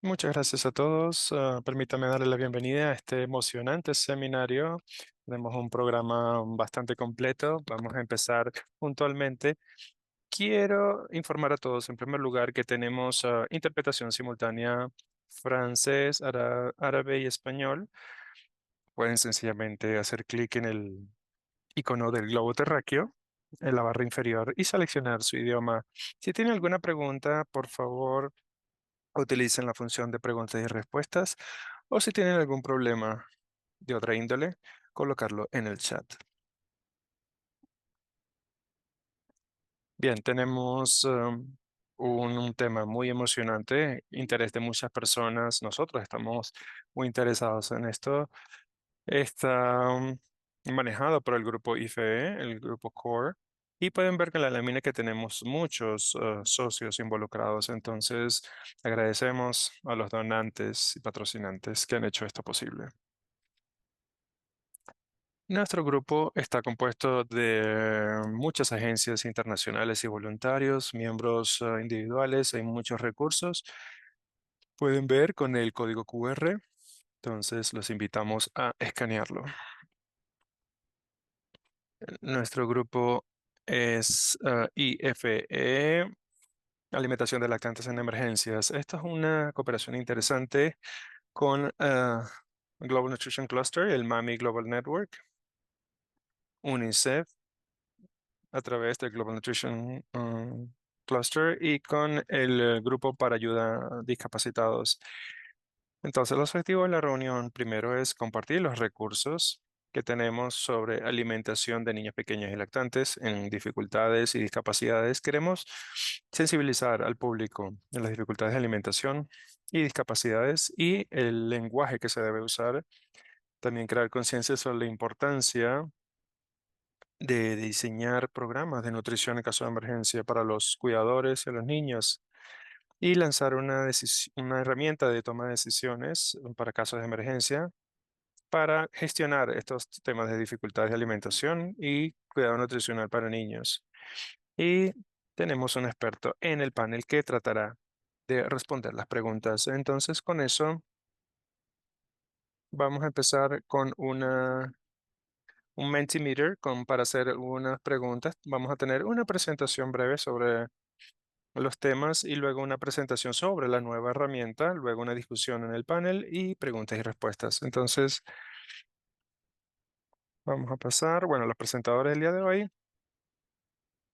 Muchas gracias a todos. Permítame darle la bienvenida a este emocionante seminario. Tenemos un programa bastante completo. Vamos a empezar puntualmente. Quiero informar a todos, en primer lugar, que tenemos interpretación simultánea francés, árabe y español. Pueden sencillamente hacer clic en el icono del globo terráqueo en la barra inferior y seleccionar su idioma. Si tienen alguna pregunta, por favor, utilicen la función de preguntas y respuestas o si tienen algún problema de otra índole, colocarlo en el chat. Bien, tenemos un tema muy emocionante, interés de muchas personas. Nosotros estamos muy interesados en esto. Está manejado por el grupo IFE, el grupo CORE, y pueden ver que en la lámina que tenemos muchos socios involucrados. Entonces, agradecemos a los donantes y patrocinantes que han hecho esto posible. Nuestro grupo está compuesto de muchas agencias internacionales y voluntarios, miembros individuales, hay muchos recursos. Pueden ver con el código QR, entonces los invitamos a escanearlo. Nuestro grupo es IFE, Alimentación de Lactantes en Emergencias. Esto es una cooperación interesante con Global Nutrition Cluster, el MAMI Global Network, UNICEF, a través del Global Nutrition Cluster y con el Grupo para Ayuda a Discapacitados. Entonces, el objetivo de la reunión primero es compartir los recursos que tenemos sobre alimentación de niños pequeños y lactantes en dificultades y discapacidades. Queremos sensibilizar al público en las dificultades de alimentación y discapacidades y el lenguaje que se debe usar. También crear conciencia sobre la importancia de diseñar programas de nutrición en caso de emergencia para los cuidadores y a los niños y lanzar una herramienta de toma de decisiones para casos de emergencia para gestionar estos temas de dificultades de alimentación y cuidado nutricional para niños. Y tenemos un experto en el panel que tratará de responder las preguntas. Entonces, con eso vamos a empezar con un Mentimeter para hacer unas preguntas. Vamos a tener una presentación breve sobre los temas y luego una presentación sobre la nueva herramienta, luego una discusión en el panel y preguntas y respuestas. Entonces, vamos a pasar, bueno, los presentadores del día de hoy,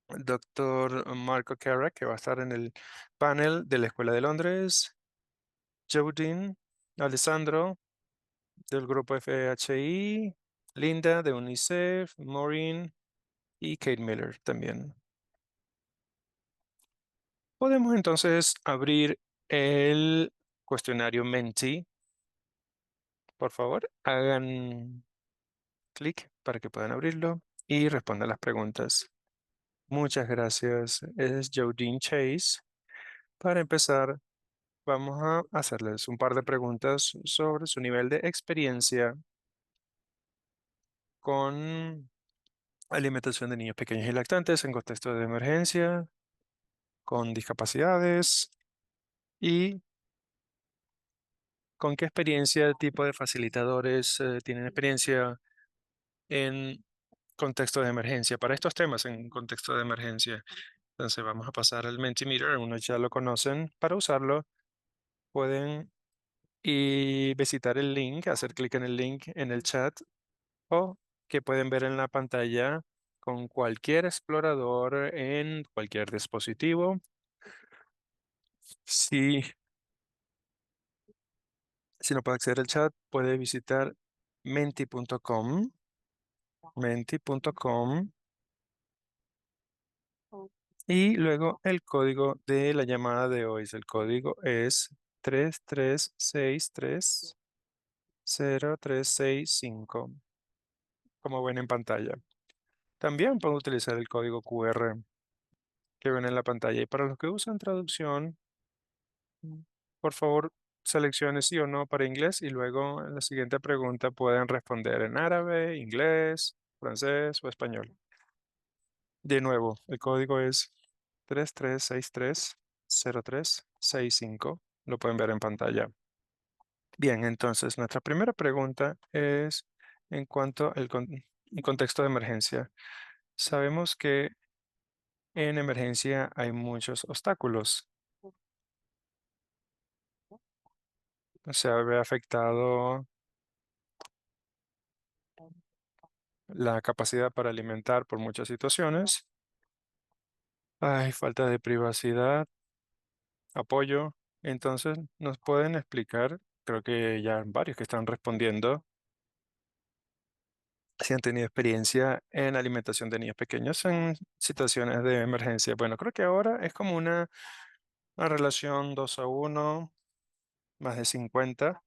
el doctor Marco Carrack, que va a estar en el panel de la Escuela de Londres, Jodine, Alessandro, del grupo FHI, Linda, de UNICEF, Maureen y Kate Miller también. Podemos entonces abrir el cuestionario Menti. Por favor, hagan clic para que puedan abrirlo y respondan las preguntas. Muchas gracias. Es Jodine Chase. Para empezar, vamos a hacerles un par de preguntas sobre su nivel de experiencia con alimentación de niños pequeños y lactantes en contexto de emergencia, con discapacidades y con qué experiencia, tipo de facilitadores tienen experiencia en contexto de emergencia, para estos temas en contexto de emergencia. Entonces vamos a pasar al Mentimeter, algunos ya lo conocen. Para usarlo pueden visitar el link, hacer clic en el link en el chat o que pueden ver en la pantalla con cualquier explorador en cualquier dispositivo. Si, si no puede acceder al chat, puede visitar menti.com, menti.com y luego el código de la llamada de hoy. El código es 33630365, como ven en pantalla. También pueden utilizar el código QR que ven en la pantalla. Y para los que usan traducción, por favor, seleccione sí o no para inglés y luego en la siguiente pregunta pueden responder en árabe, inglés, francés o español. De nuevo, el código es 33630365. lo pueden ver en pantalla. Bien, entonces nuestra primera pregunta es en cuanto al contexto de emergencia. Sabemos que en emergencia hay muchos obstáculos. Se ve afectado la capacidad para alimentar por muchas situaciones. Hay falta de privacidad, apoyo. Entonces, ¿nos pueden explicar? Creo que ya varios que están respondiendo si han tenido experiencia en alimentación de niños pequeños en situaciones de emergencia. Bueno, creo que ahora es como una relación 2-1, más de 50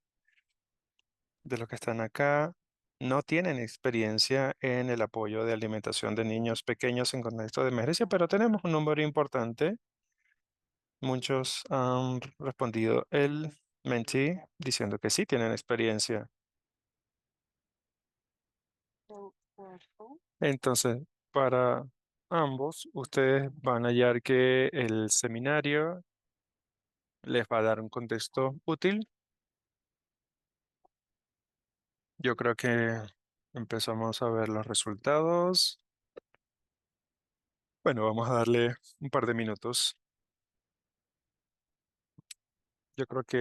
de los que están acá no tienen experiencia en el apoyo de alimentación de niños pequeños en contexto de emergencia, pero tenemos un número importante. Muchos han respondido el mentee diciendo que sí tienen experiencia. Entonces, para ambos, ustedes van a hallar que el seminario les va a dar un contexto útil. Yo creo que empezamos a ver los resultados. Bueno, vamos a darle un par de minutos. Yo creo que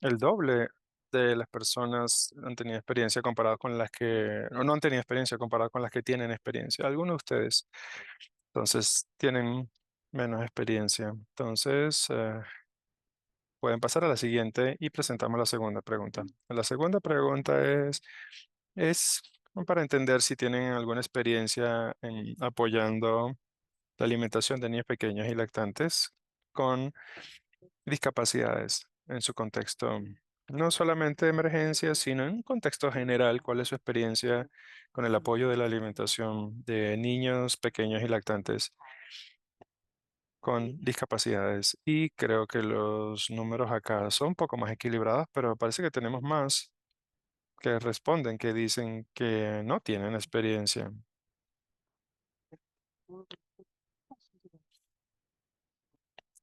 el doble de las personas han tenido experiencia comparado con las que no han tenido experiencia comparado con las que tienen experiencia. Algunos de ustedes, entonces, tienen menos experiencia. Entonces, pueden pasar a la siguiente y presentamos la segunda pregunta. La segunda pregunta es para entender si tienen alguna experiencia en apoyando la alimentación de niños pequeños y lactantes con discapacidades en su contexto, no solamente de emergencia, sino en un contexto general. ¿Cuál es su experiencia con el apoyo de la alimentación de niños pequeños y lactantes con discapacidades? Y creo que los números acá son un poco más equilibrados, pero parece que tenemos más que responden, que dicen que no tienen experiencia.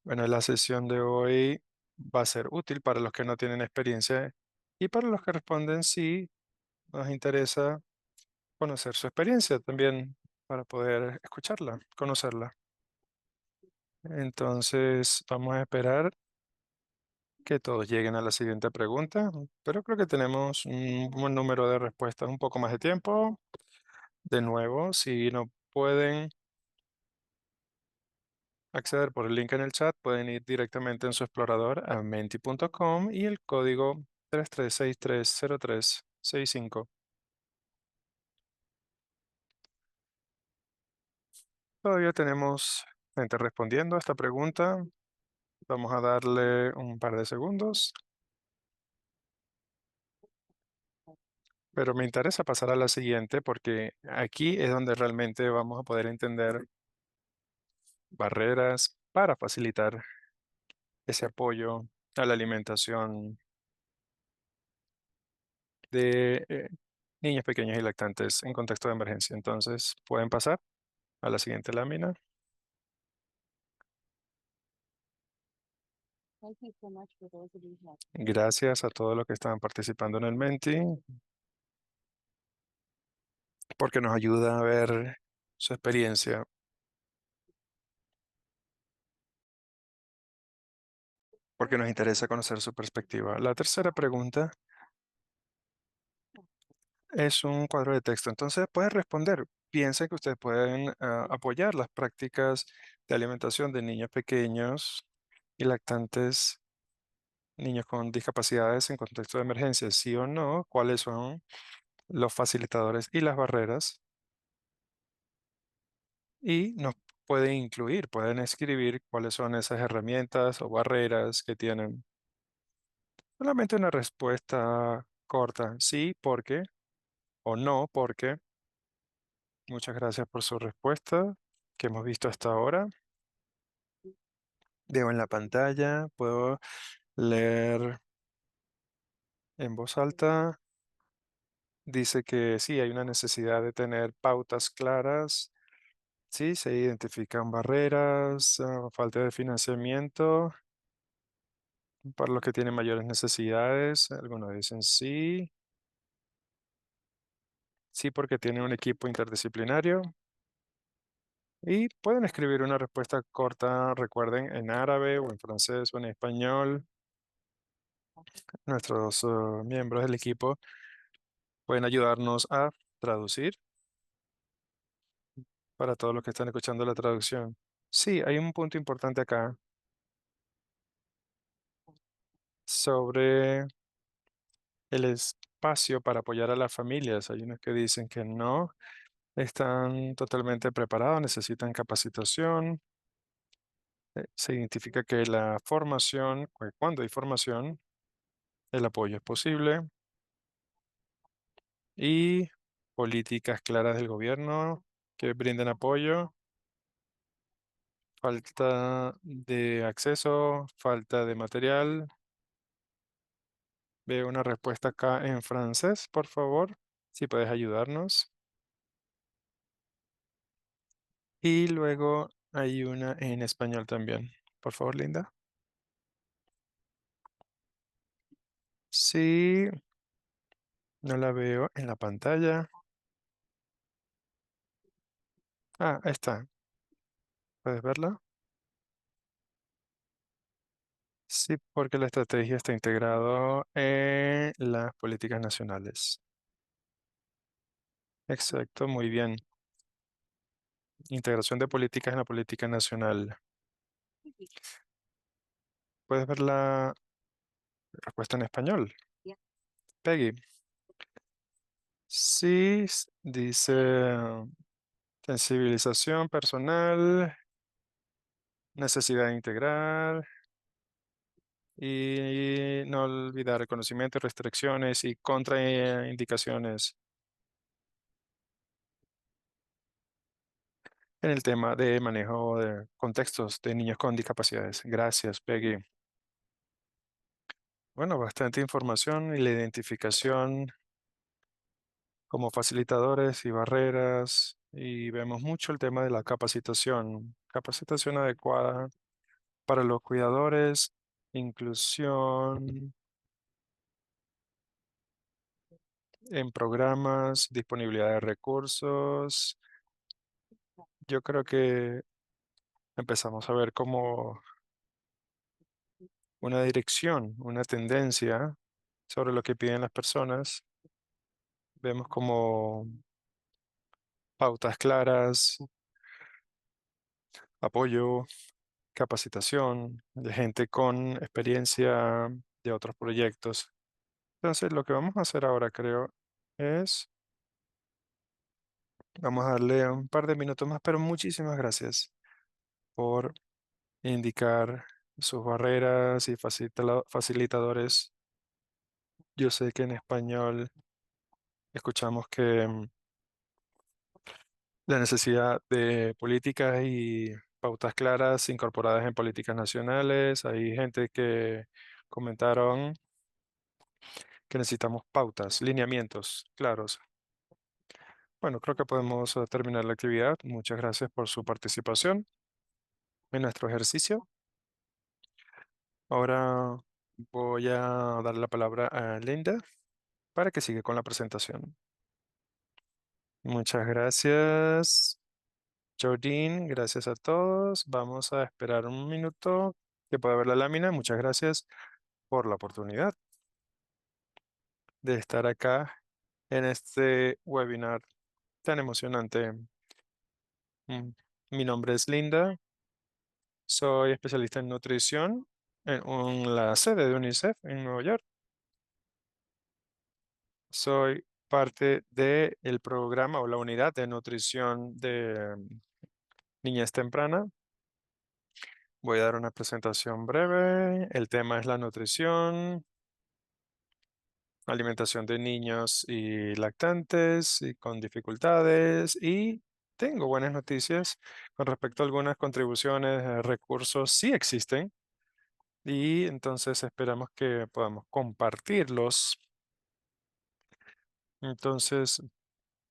Bueno, la sesión de hoy va a ser útil para los que no tienen experiencia y para los que responden sí, nos interesa conocer su experiencia también para poder escucharla, conocerla. Entonces, vamos a esperar que todos lleguen a la siguiente pregunta, pero creo que tenemos un buen número de respuestas, un poco más de tiempo. De nuevo, si no pueden acceder por el link en el chat, pueden ir directamente en su explorador a menti.com y el código 33630365. Todavía tenemos gente respondiendo a esta pregunta. Vamos a darle un par de segundos, pero me interesa pasar a la siguiente porque aquí es donde realmente vamos a poder entender barreras para facilitar ese apoyo a la alimentación de niños pequeños y lactantes en contexto de emergencia. Entonces, pueden pasar a la siguiente lámina. Gracias a todos los que están participando en el Menti, porque nos ayuda a ver su experiencia, porque nos interesa conocer su perspectiva. La tercera pregunta es un cuadro de texto, entonces pueden responder. Piensen que ustedes pueden apoyar las prácticas de alimentación de niños pequeños y lactantes, niños con discapacidades en contexto de emergencia, sí o no, cuáles son los facilitadores y las barreras. Y nos pueden incluir, pueden escribir cuáles son esas herramientas o barreras que tienen. Solamente una respuesta corta, sí, porque, o no, porque. Muchas gracias por su respuesta que hemos visto hasta ahora. Veo en la pantalla, puedo leer en voz alta. Dice que sí, hay una necesidad de tener pautas claras Sí, se identifican barreras, falta de financiamiento para los que tienen mayores necesidades. Algunos dicen sí, sí porque tienen un equipo interdisciplinario. Y pueden escribir una respuesta corta, recuerden, en árabe o en francés o en español. Nuestros miembros del equipo pueden ayudarnos a traducir para todos los que están escuchando la traducción. Sí, hay un punto importante acá sobre el espacio para apoyar a las familias. Hay unos que dicen que no están totalmente preparados, necesitan capacitación. Se identifica que la formación, cuando hay formación, el apoyo es posible y políticas claras del gobierno que brinden apoyo, falta de acceso, falta de material. Veo una respuesta acá en francés, por favor, si puedes ayudarnos. Y luego hay una en español también. Por favor, Linda. Sí, no la veo en la pantalla. Ah, ahí está. ¿Puedes verla? Sí, porque la estrategia está integrado en las políticas nacionales. Exacto, muy bien. Integración de políticas en la política nacional. ¿Puedes ver la respuesta en español? Peggy. Sí, dice sensibilización personal, necesidad integral y no olvidar reconocimiento, restricciones y contraindicaciones en el tema de manejo de contextos de niños con discapacidades. Gracias, Peggy. Bueno, bastante información y la identificación como facilitadores y barreras y vemos mucho el tema de la capacitación, capacitación adecuada para los cuidadores, inclusión en programas, disponibilidad de recursos. Yo creo que empezamos a ver como una dirección, una tendencia sobre lo que piden las personas. Vemos como pautas claras, apoyo, capacitación de gente con experiencia de otros proyectos. Entonces, lo que vamos a hacer ahora, creo, es, vamos a darle un par de minutos más, pero muchísimas gracias por indicar sus barreras y facilitadores. Yo sé que en español escuchamos que la necesidad de políticas y pautas claras incorporadas en políticas nacionales. Hay gente que comentaron que necesitamos pautas, lineamientos claros. Bueno, creo que podemos terminar la actividad. Muchas gracias por su participación en nuestro ejercicio. Ahora voy a dar la palabra a Linda para que siga con la presentación. Muchas gracias, Jordine. Gracias a todos. Vamos a esperar un minuto que pueda ver la lámina. Muchas gracias por la oportunidad de estar acá en este webinar tan emocionante. Mm, Mi nombre es Linda. Soy especialista en nutrición en la sede de UNICEF en Nueva York. Soy parte del programa o la unidad de nutrición de niñez temprana. Voy a dar una presentación breve. El tema es la nutrición, alimentación de niños y lactantes y con dificultades. Y tengo buenas noticias con respecto a algunas contribuciones, recursos sí existen. Y entonces esperamos que podamos compartirlos. Entonces,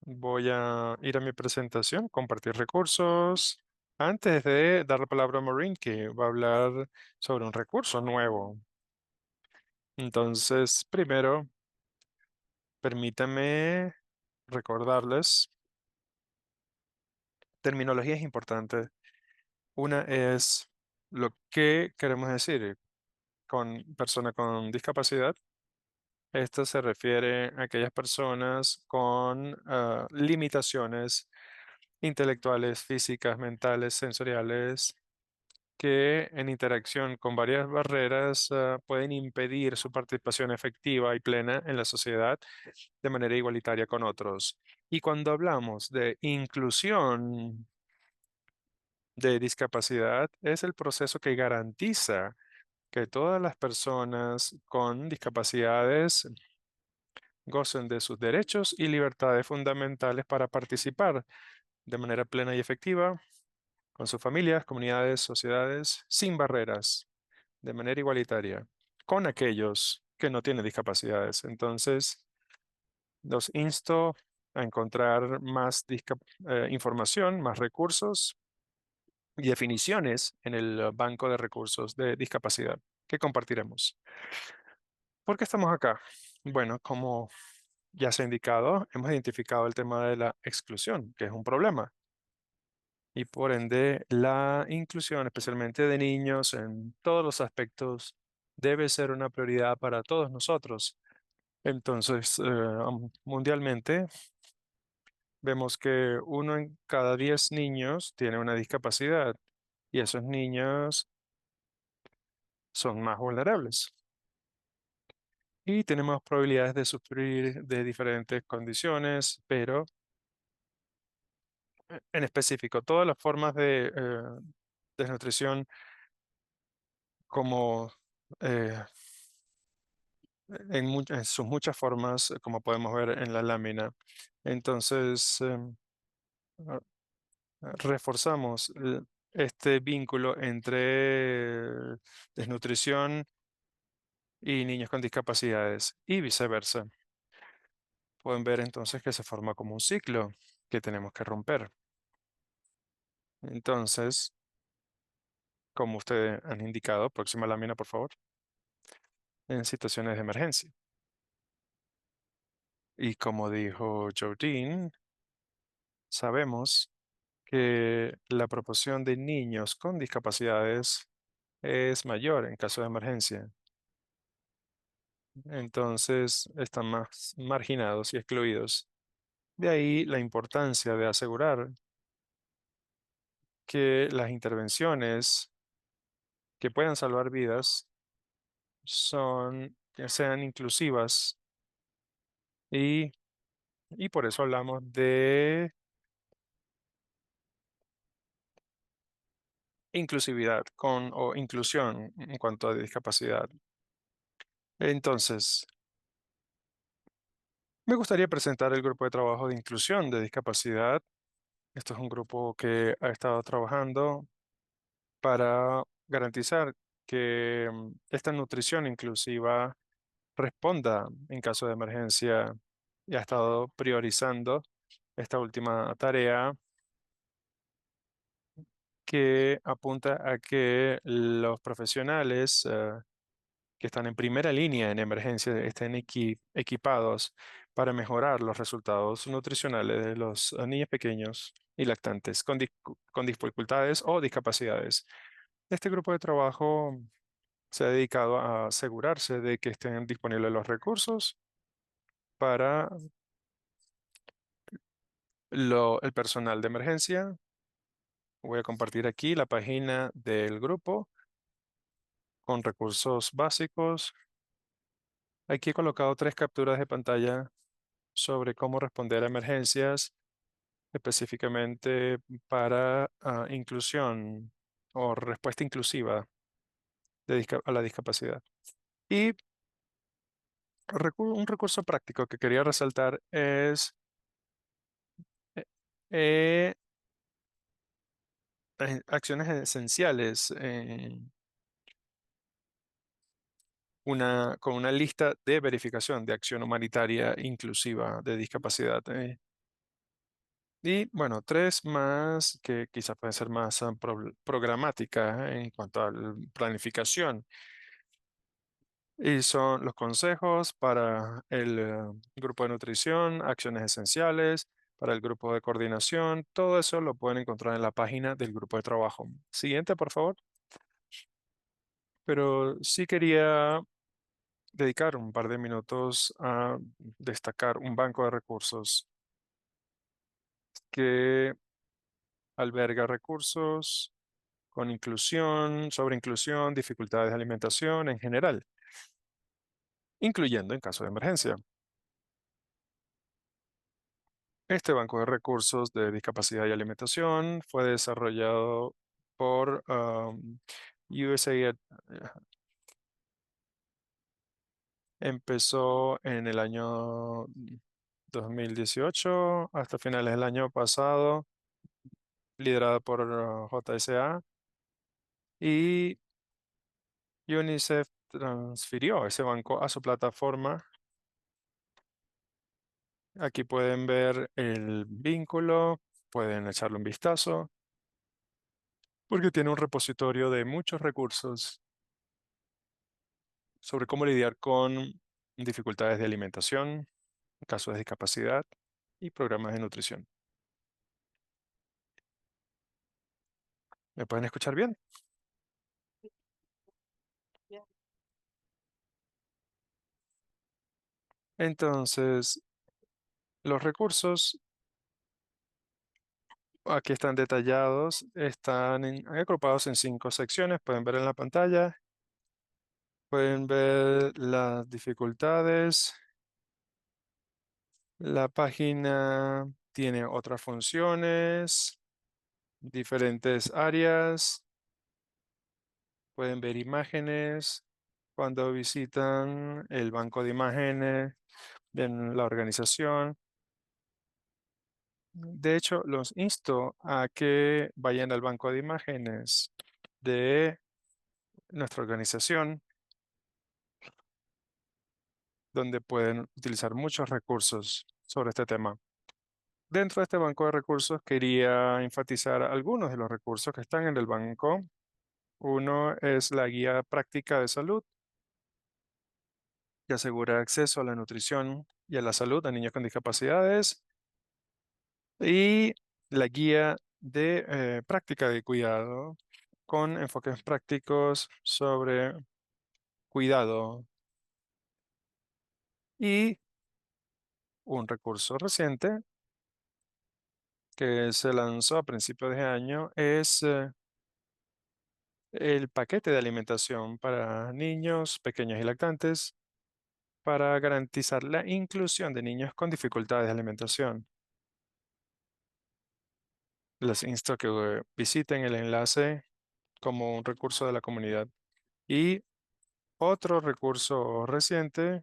Voy a ir a mi presentación, compartir recursos. Antes de dar la palabra a Maureen, que va a hablar sobre un recurso nuevo. Entonces, primero, permítame recordarles, terminología es importante. Una es lo que queremos decir con persona con discapacidad. Esto se refiere a aquellas personas con limitaciones intelectuales, físicas, mentales, sensoriales, que en interacción con varias barreras pueden impedir su participación efectiva y plena en la sociedad de manera igualitaria con otros. Y cuando hablamos de inclusión de discapacidad, es el proceso que garantiza que todas las personas con discapacidades gocen de sus derechos y libertades fundamentales para participar de manera plena y efectiva con sus familias, comunidades, sociedades, sin barreras, de manera igualitaria, con aquellos que no tienen discapacidades. Entonces, los insto a encontrar más información, más recursos y definiciones en el banco de recursos de discapacidad que compartiremos. ¿Por qué estamos acá? Bueno, como ya se ha indicado, hemos identificado el tema de la exclusión, que es un problema, y por ende la inclusión, especialmente de niños en todos los aspectos, debe ser una prioridad para todos nosotros. Entonces, mundialmente, vemos que 1 en cada 10 niños tiene una discapacidad y esos niños son más vulnerables y tenemos probabilidades de sufrir de diferentes condiciones, pero en específico, todas las formas de desnutrición como eh, en sus muchas formas, como podemos ver en la lámina. Entonces, ah, reforzamos este vínculo entre desnutrición y niños con discapacidades y viceversa. Pueden ver entonces que se forma como un ciclo que tenemos que romper. Entonces, como ustedes han indicado, próxima lámina, por favor, en situaciones de emergencia. Y como dijo Jordine, sabemos que la proporción de niños con discapacidades es mayor en caso de emergencia. Entonces, están más marginados y excluidos. De ahí la importancia de asegurar que las intervenciones que puedan salvar vidas que sean inclusivas y, y por eso hablamos de inclusividad o inclusión en cuanto a discapacidad. Entonces, me gustaría presentar el grupo de trabajo de inclusión de discapacidad. Esto es un grupo que ha estado trabajando para garantizar que esta nutrición inclusiva responda en caso de emergencia y ha estado priorizando esta última tarea que apunta a que los profesionales que están en primera línea en emergencia estén equipados para mejorar los resultados nutricionales de los niños pequeños y lactantes con dificultades o discapacidades. Este grupo de trabajo se ha dedicado a asegurarse de que estén disponibles los recursos para el personal de emergencia. Voy a compartir aquí la página del grupo con recursos básicos. Aquí he colocado 3 capturas de pantalla sobre cómo responder a emergencias, específicamente para inclusión o respuesta inclusiva a la discapacidad. Y un recurso práctico que quería resaltar es eh, eh, acciones esenciales con una lista de verificación de acción humanitaria inclusiva de discapacidad. Y bueno, tres más que quizás pueden ser más programáticas en cuanto a la planificación. Y son los consejos para el grupo de nutrición, acciones esenciales, para el grupo de coordinación. Todo eso lo pueden encontrar en la página del grupo de trabajo. Siguiente, por favor. Pero sí quería dedicar un par de minutos a destacar un banco de recursos que alberga recursos con inclusión, sobre inclusión, dificultades de alimentación en general, incluyendo en caso de emergencia. Este banco de recursos de discapacidad y alimentación fue desarrollado por USAID. Empezó en el año 2018 hasta finales del año pasado, liderada por JSA, y UNICEF transfirió ese banco a su plataforma. Aquí pueden ver el vínculo, pueden echarle un vistazo, porque tiene un repositorio de muchos recursos sobre cómo lidiar con dificultades de alimentación, casos de discapacidad y programas de nutrición. ¿Me pueden escuchar bien? Entonces, los recursos aquí están detallados, están agrupados en 5 secciones, pueden ver en la pantalla, pueden ver las dificultades. La página tiene otras funciones, diferentes áreas, pueden ver imágenes cuando visitan el banco de imágenes de la organización. De hecho, los insto a que vayan al banco de imágenes de nuestra organización, donde pueden utilizar muchos recursos sobre este tema. Dentro de este banco de recursos quería enfatizar algunos de los recursos que están en el banco. Uno es la guía práctica de salud, que asegura acceso a la nutrición y a la salud a niños con discapacidades. Y la guía de práctica de cuidado, con enfoques prácticos sobre cuidado. Y un recurso reciente que se lanzó a principios de año es el paquete de alimentación para niños pequeños y lactantes para garantizar la inclusión de niños con dificultades de alimentación. Les insto a que visiten el enlace como un recurso de la comunidad. Y otro recurso reciente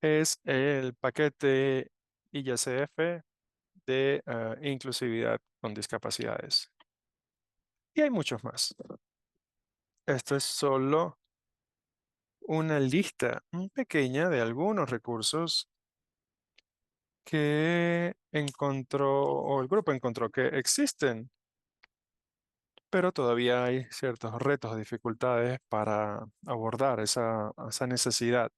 es el paquete IACF de inclusividad con discapacidades. Y hay muchos más. Esto es solo una lista pequeña de algunos recursos que encontró o el grupo encontró que existen, pero todavía hay ciertos retos o dificultades para abordar esa necesidad.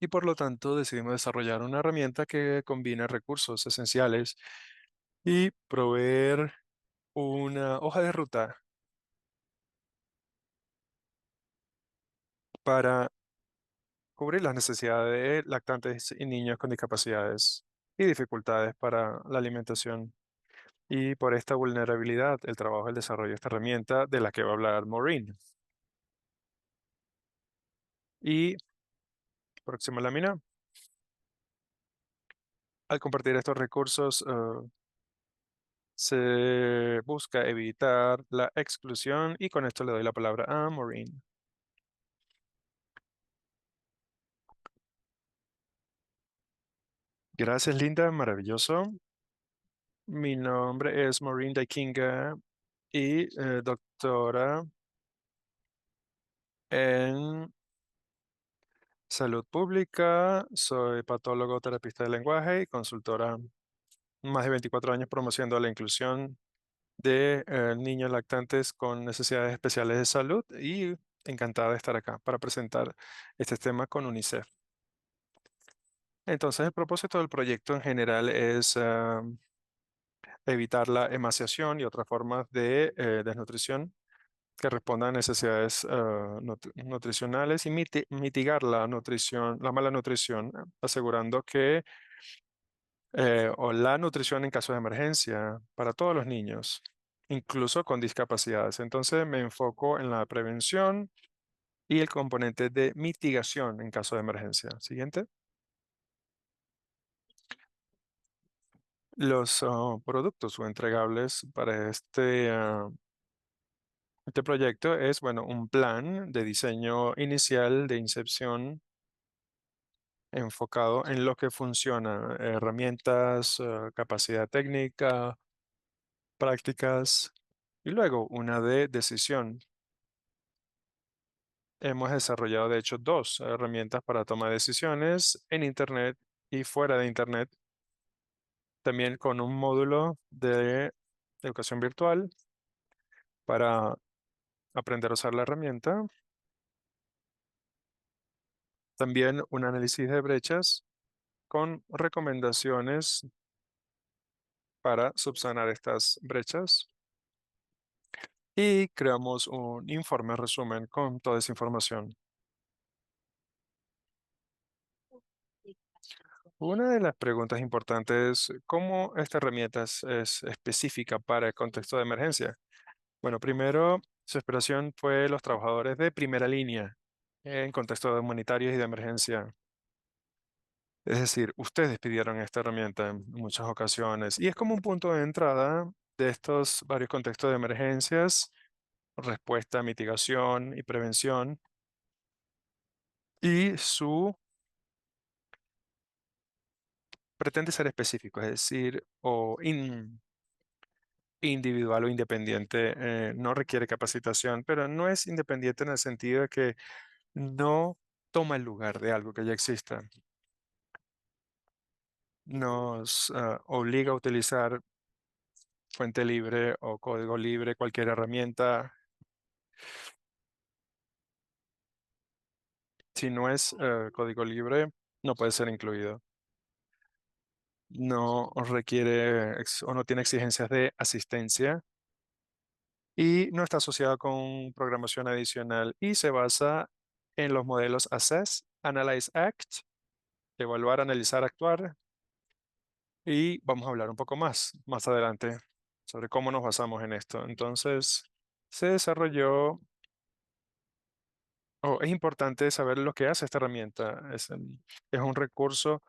Y por lo tanto decidimos desarrollar una herramienta que combina recursos esenciales y proveer una hoja de ruta para cubrir las necesidades de lactantes y niños con discapacidades y dificultades para la alimentación. Y por esta vulnerabilidad, el trabajo del desarrollo de esta herramienta de la que va a hablar Maureen. Y próxima lámina. Al compartir estos recursos, se busca evitar la exclusión y con esto le doy la palabra a Maureen. Gracias, Linda. Maravilloso. Mi nombre es Maureen Daikinga y doctora en Salud pública, soy patólogo terapista de lenguaje y consultora más de 24 años promocionando la inclusión de niños lactantes con necesidades especiales de salud y encantada de estar acá para presentar este tema con UNICEF. Entonces, el propósito del proyecto en general es evitar la emaciación y otras formas de desnutrición que respondan a necesidades nutricionales y mitigar la nutrición, la mala nutrición, asegurando que o la nutrición en caso de emergencia para todos los niños, incluso con discapacidades. Entonces me enfoco en la prevención y el componente de mitigación en caso de emergencia. Siguiente. Los productos o entregables para este proyecto es, bueno, un plan de diseño inicial de incepción enfocado en lo que funciona, herramientas, capacidad técnica, prácticas y luego una de decisión. Hemos desarrollado, de hecho, dos herramientas para tomar decisiones en Internet y fuera de Internet, también con un módulo de educación virtual para aprender a usar la herramienta, también un análisis de brechas con recomendaciones para subsanar estas brechas y creamos un informe resumen con toda esa información. Una de las preguntas importantes es cómo esta herramienta es específica para el contexto de emergencia. Bueno, primero, su inspiración fue los trabajadores de primera línea en contextos humanitarios y de emergencia. Es decir, ustedes pidieron esta herramienta en muchas ocasiones y es como un punto de entrada de estos varios contextos de emergencias, respuesta, mitigación y prevención. Y su pretende ser específico, es decir, individual o independiente, no requiere capacitación, pero no es independiente en el sentido de que no toma el lugar de algo que ya exista. Nos obliga a utilizar fuente libre o código libre, cualquier herramienta. Si no es código libre, no puede ser incluido. No requiere o no tiene exigencias de asistencia y no está asociado con programación adicional y se basa en los modelos Assess, Analyze, Act, evaluar, analizar, actuar y vamos a hablar un poco más adelante sobre cómo nos basamos en esto. Entonces, se desarrolló, o es importante saber lo que hace esta herramienta. Es un recurso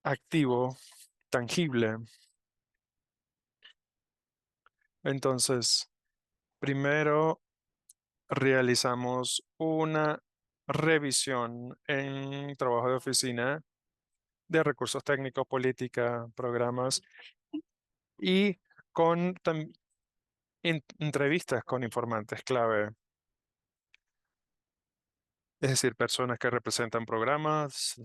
activo, tangible. Entonces, primero realizamos una revisión en trabajo de oficina de recursos técnicos, política, programas y con entrevistas con informantes clave, es decir, personas que representan programas,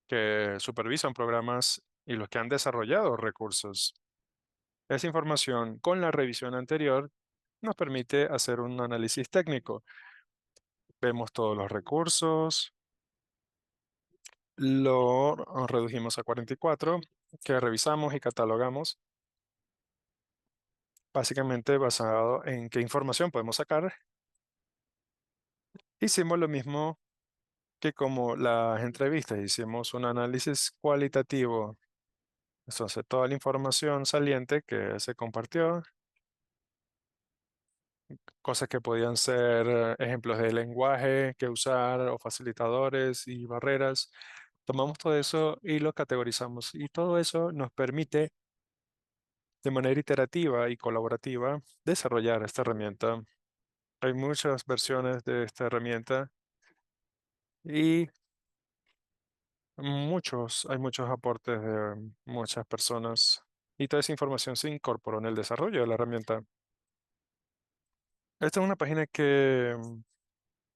que supervisan programas y los que han desarrollado recursos. Esa información con la revisión anterior nos permite hacer un análisis técnico. Vemos todos los recursos, lo redujimos a 44, que revisamos y catalogamos, básicamente basado en qué información podemos sacar. Hicimos lo mismo que como las entrevistas, hicimos un análisis cualitativo. Entonces, toda la información saliente que se compartió, cosas que podían ser ejemplos de lenguaje que usar o facilitadores y barreras, tomamos todo eso y lo categorizamos. Y todo eso nos permite, de manera iterativa y colaborativa, desarrollar esta herramienta. Hay muchas versiones de esta herramienta y hay muchos aportes de muchas personas y toda esa información se incorporó en el desarrollo de la herramienta. Esta es una página que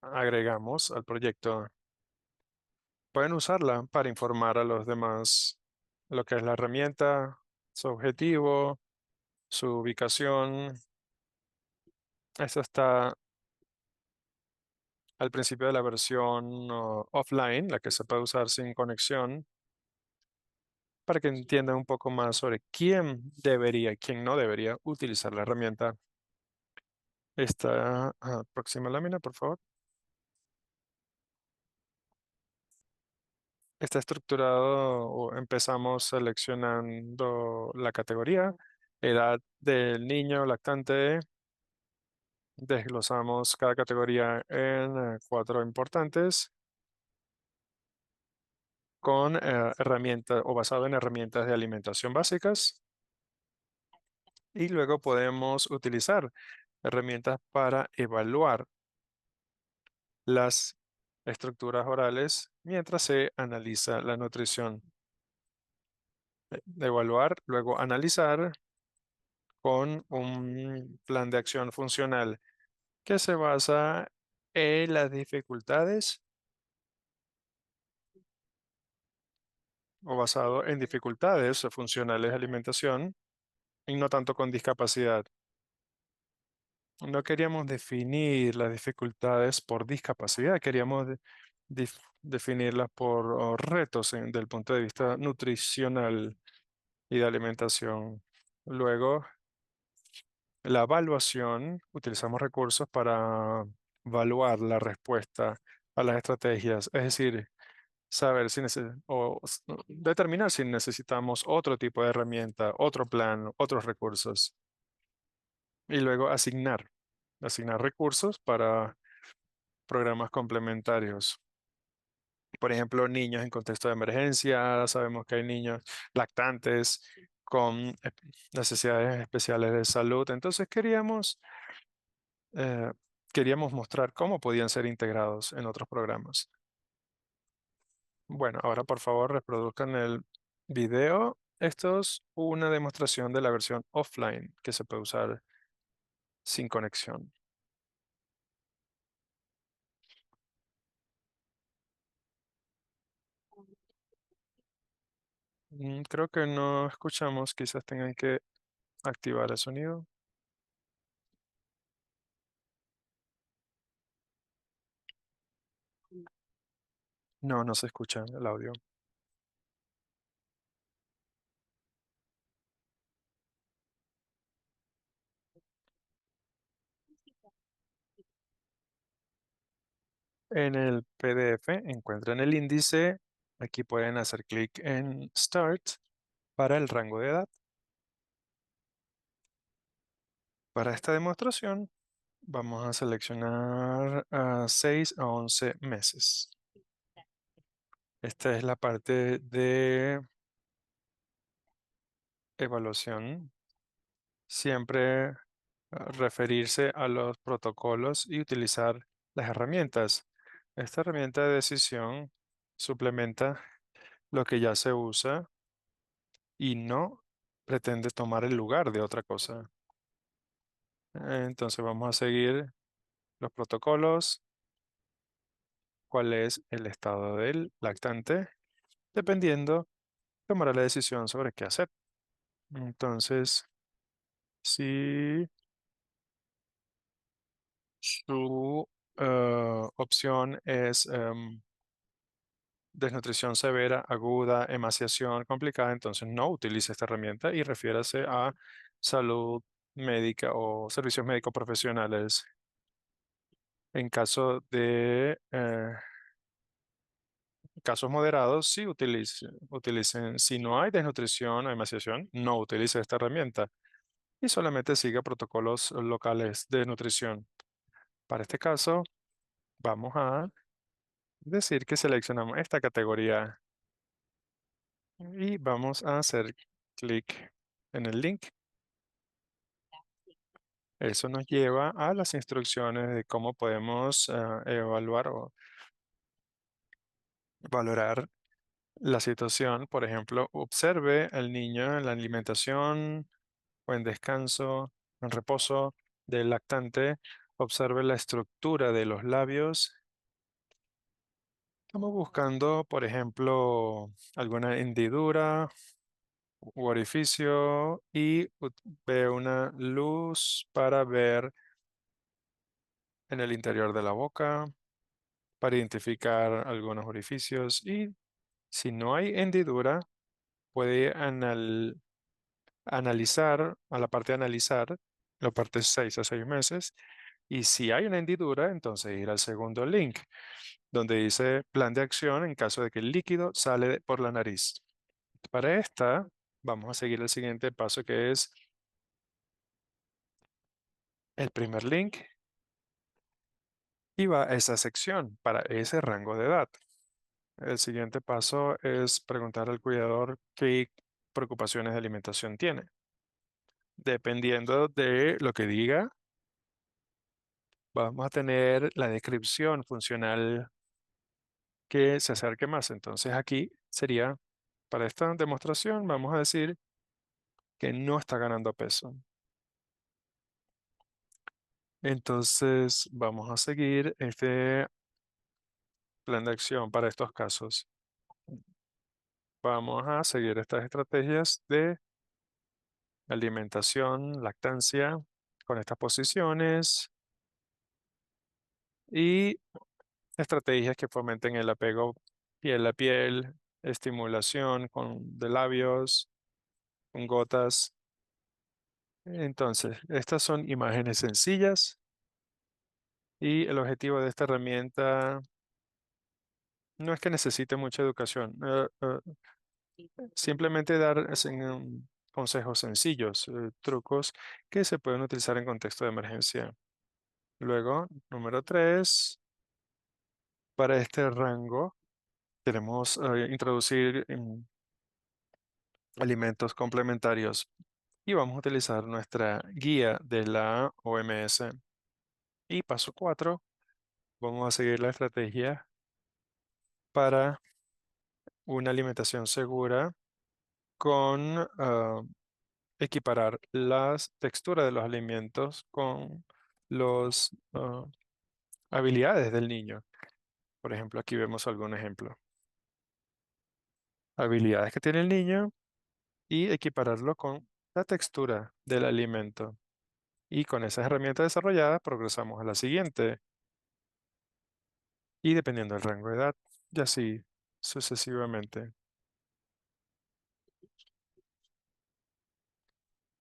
agregamos al proyecto. pueden usarla para informar a los demás lo que es la herramienta, su objetivo, su ubicación. Esto está al principio de la versión offline, la que se puede usar sin conexión, para que entiendan un poco más sobre quién debería y quién no debería utilizar la herramienta. Esta próxima lámina, por favor. Está estructurado o empezamos seleccionando la categoría, edad del niño lactante. Desglosamos cada categoría en cuatro importantes con herramientas o basado en herramientas de alimentación básicas. Y luego podemos utilizar herramientas para evaluar las estructuras orales mientras se analiza la nutrición. Evaluar, luego analizar con un plan de acción funcional que se basa en las dificultades o basado en dificultades funcionales de alimentación y no tanto con discapacidad. No queríamos definir las dificultades por discapacidad, queríamos definirlas por retos del punto de vista nutricional y de alimentación. Luego, la evaluación, utilizamos recursos para evaluar la respuesta a las estrategias, es decir, saber si determinar si necesitamos otro tipo de herramienta, otro plan, otros recursos. Y luego asignar recursos para programas complementarios. Por ejemplo, niños en contexto de emergencia, sabemos que hay niños lactantes con necesidades especiales de salud. Entonces eh, queríamos mostrar cómo podían ser integrados en otros programas. Bueno, ahora por favor reproduzcan el video. Esto es una demostración de la versión offline que se puede usar sin conexión. Creo que no escuchamos, quizás tengan que activar el sonido. No, no se escucha el audio. En el PDF encuentran el índice. Aquí pueden hacer clic en Start para el rango de edad. Para esta demostración vamos a seleccionar a 6 a 11 meses. Esta es la parte de evaluación. Siempre referirse a los protocolos y utilizar las herramientas. Esta herramienta de decisión suplementa lo que ya se usa y no pretende tomar el lugar de otra cosa. Entonces vamos a seguir los protocolos, cuál es el estado del lactante, dependiendo, tomará la decisión sobre qué hacer. Entonces, si su opción es desnutrición severa, aguda, emaciación complicada, entonces no utilice esta herramienta y refiérase a salud médica o servicios médicos profesionales. En caso de casos moderados, sí utilicen. Si no hay desnutrición o emaciación, no utilice esta herramienta y solamente siga protocolos locales de nutrición. Para este caso, vamos a decir que seleccionamos esta categoría y vamos a hacer clic en el link. Eso nos lleva a las instrucciones de cómo podemos evaluar o valorar la situación. Por ejemplo, observe al niño en la alimentación o en descanso, en reposo del lactante. Observe la estructura de los labios Estamos buscando, por ejemplo, alguna hendidura u orificio y veo una luz para ver en el interior de la boca, para identificar algunos orificios y si no hay hendidura, puede analizar a la parte de analizar, la parte 6 a 6 meses. Y si hay una hendidura, entonces ir al segundo link, donde dice plan de acción en caso de que el líquido sale por la nariz. Para esta, vamos a seguir el siguiente paso que es el primer link y va a esa sección para ese rango de edad. El siguiente paso es preguntar al cuidador qué preocupaciones de alimentación tiene. Dependiendo de lo que diga, vamos a tener la descripción funcional que se acerque más. Entonces aquí sería, para esta demostración, vamos a decir que no está ganando peso. Entonces vamos a seguir este plan de acción para estos casos. Vamos a seguir estas estrategias de alimentación, lactancia, con estas posiciones y estrategias que fomenten el apego piel a piel, estimulación de labios, con gotas. Entonces, estas son imágenes sencillas y el objetivo de esta herramienta no es que necesite mucha educación, simplemente dar consejos sencillos, trucos que se pueden utilizar en contexto de emergencia. Luego, número 3, para este rango queremos introducir alimentos complementarios y vamos a utilizar nuestra guía de la OMS. Y paso 4, vamos a seguir la estrategia para una alimentación segura con equiparar las texturas de los alimentos con las habilidades del niño. Por ejemplo, aquí vemos algún ejemplo. Habilidades que tiene el niño y equipararlo con la textura del alimento. Y con esas herramientas desarrolladas progresamos a la siguiente. Y dependiendo del rango de edad, y así sucesivamente.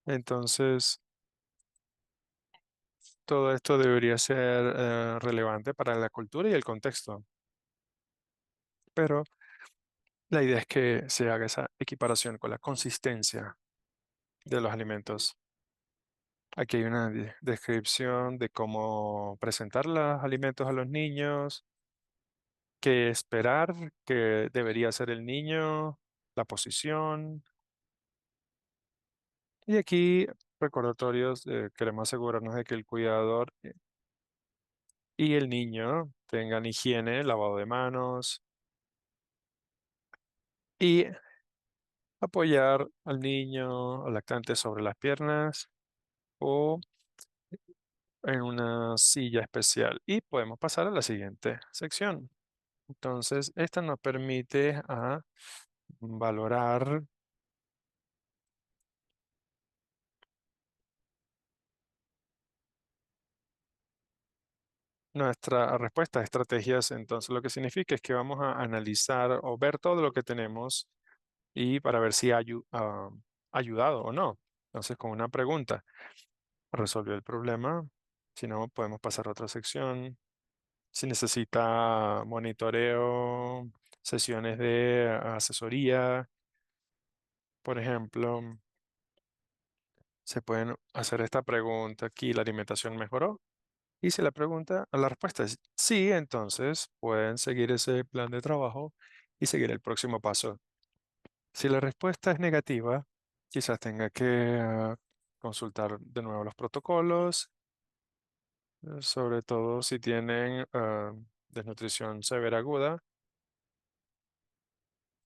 Entonces, todo esto debería ser relevante para la cultura y el contexto. Pero la idea es que se haga esa equiparación con la consistencia de los alimentos. Aquí hay una descripción de cómo presentar los alimentos a los niños, qué esperar, qué debería hacer el niño, la posición. Y aquí recordatorios, queremos asegurarnos de que el cuidador y el niño tengan higiene, lavado de manos y apoyar al niño o lactante sobre las piernas o en una silla especial. Y podemos pasar a la siguiente sección. Entonces, esta nos permite valorar nuestra respuesta a estrategias. Entonces, lo que significa es que vamos a analizar o ver todo lo que tenemos y para ver si ha ayudado o no. Entonces, con una pregunta, ¿resolvió el problema? Si no, podemos pasar a otra sección. Si necesita monitoreo, sesiones de asesoría, por ejemplo, se pueden hacer esta pregunta aquí, ¿la alimentación mejoró? Y si la respuesta es sí, entonces pueden seguir ese plan de trabajo y seguir el próximo paso. Si la respuesta es negativa, quizás tenga que consultar de nuevo los protocolos, sobre todo si tienen desnutrición severa aguda.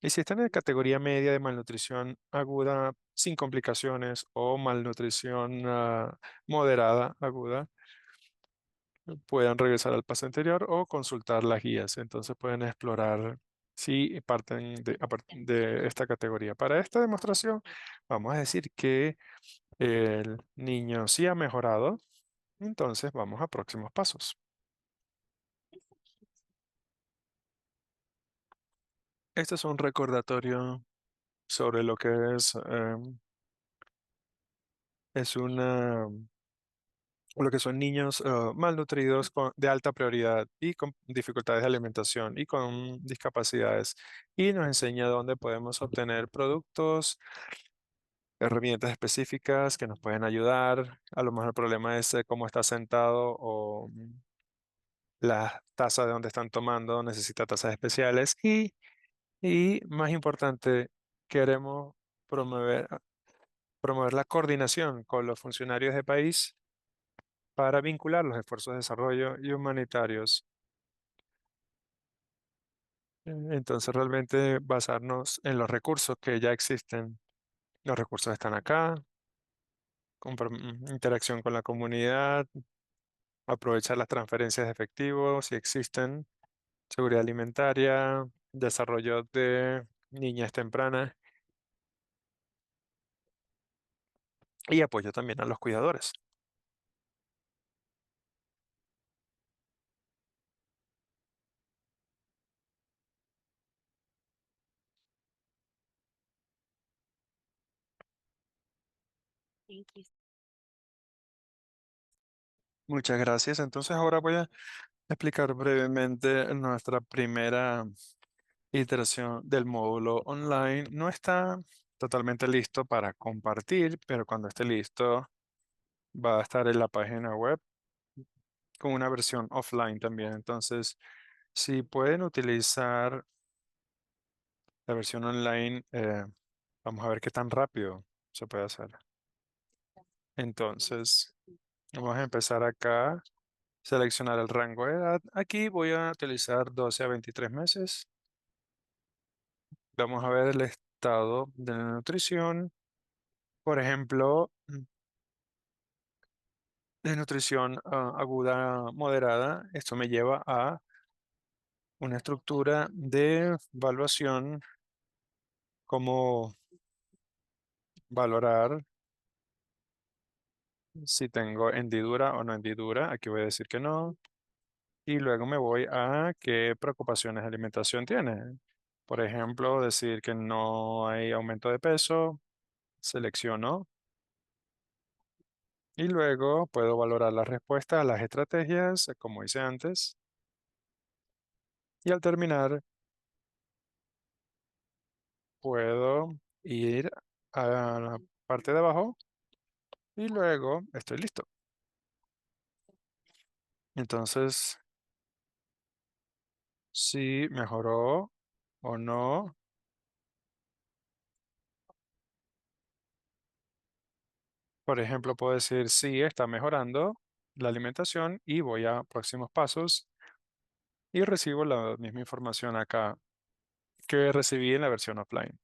Y si están en categoría media de malnutrición aguda sin complicaciones o malnutrición moderada aguda, puedan regresar al paso anterior o consultar las guías. Entonces pueden explorar si parten de esta categoría. Para esta demostración, vamos a decir que el niño sí ha mejorado. Entonces vamos a próximos pasos. Este es un recordatorio sobre lo que es lo que son niños malnutridos de alta prioridad y con dificultades de alimentación y con discapacidades. Y nos enseña dónde podemos obtener productos, herramientas específicas que nos pueden ayudar. A lo mejor el problema es cómo está sentado o la taza de donde están tomando necesita tazas especiales. Y más importante, queremos promover, promover la coordinación con los funcionarios de país para vincular los esfuerzos de desarrollo y humanitarios. Entonces, realmente basarnos en los recursos que ya existen. Los recursos están acá, interacción con la comunidad, aprovechar las transferencias de efectivo si existen, seguridad alimentaria, desarrollo de niñas tempranas y apoyo también a los cuidadores. Muchas gracias. Entonces, ahora voy a explicar brevemente nuestra primera iteración del módulo online. No está totalmente listo para compartir, pero cuando esté listo va a estar en la página web con una versión offline también. Entonces, si pueden utilizar la versión online, vamos a ver qué tan rápido se puede hacer. Entonces, vamos a empezar acá, seleccionar el rango de edad. Aquí voy a utilizar 12 a 23 meses. Vamos a ver el estado de la nutrición. Por ejemplo, de nutrición aguda moderada. Esto me lleva a una estructura de evaluación, como valorar si tengo hendidura o no hendidura. Aquí voy a decir que no. Y luego me voy a qué preocupaciones de alimentación tiene. Por ejemplo, decir que no hay aumento de peso. Selecciono. Y luego puedo valorar la respuesta a las estrategias, como hice antes. Y al terminar, puedo ir a la parte de abajo y luego estoy listo. Entonces, si mejoró o no. Por ejemplo, puedo decir sí, está mejorando la alimentación y voy a próximos pasos y recibo la misma información acá que recibí en la versión offline.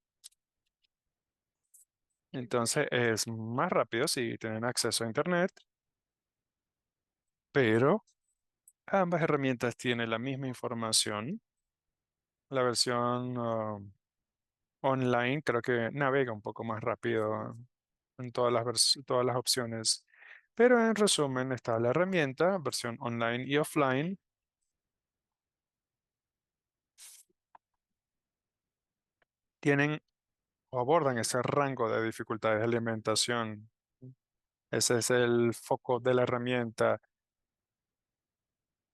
Entonces, es más rápido si tienen acceso a Internet, pero ambas herramientas tienen la misma información. La versión online creo que navega un poco más rápido en todas las opciones. Pero en resumen está la herramienta, versión online y offline. Tienen o abordan ese rango de dificultades de alimentación. Ese es el foco de la herramienta.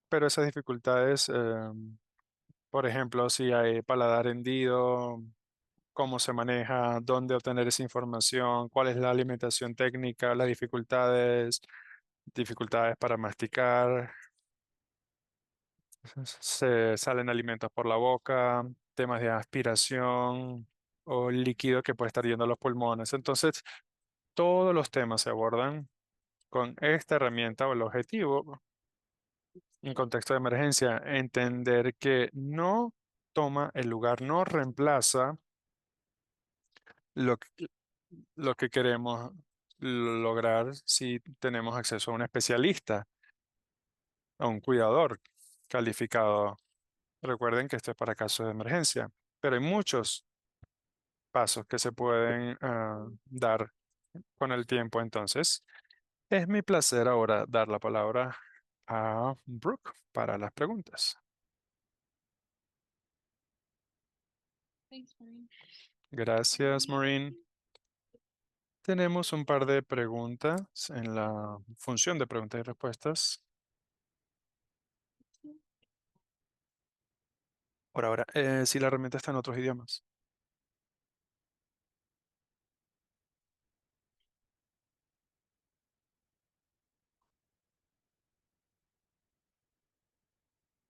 Pero esas dificultades, por ejemplo, si hay paladar hendido, cómo se maneja, dónde obtener esa información, cuál es la alimentación técnica, las dificultades, dificultades para masticar, se salen alimentos por la boca, temas de aspiración o líquido que puede estar yendo a los pulmones. Entonces, todos los temas se abordan con esta herramienta o el objetivo en contexto de emergencia, entender que no toma el lugar, no reemplaza lo que, lo que queremos lograr si tenemos acceso a un especialista. a un cuidador calificado. Recuerden que esto es para casos de emergencia, pero hay muchos pasos que se pueden dar con el tiempo. Entonces, es mi placer ahora dar la palabra a Brooke para las preguntas. Gracias, Maureen. Tenemos un par de preguntas en la función de preguntas y respuestas. Por ahora, si la herramienta está en otros idiomas.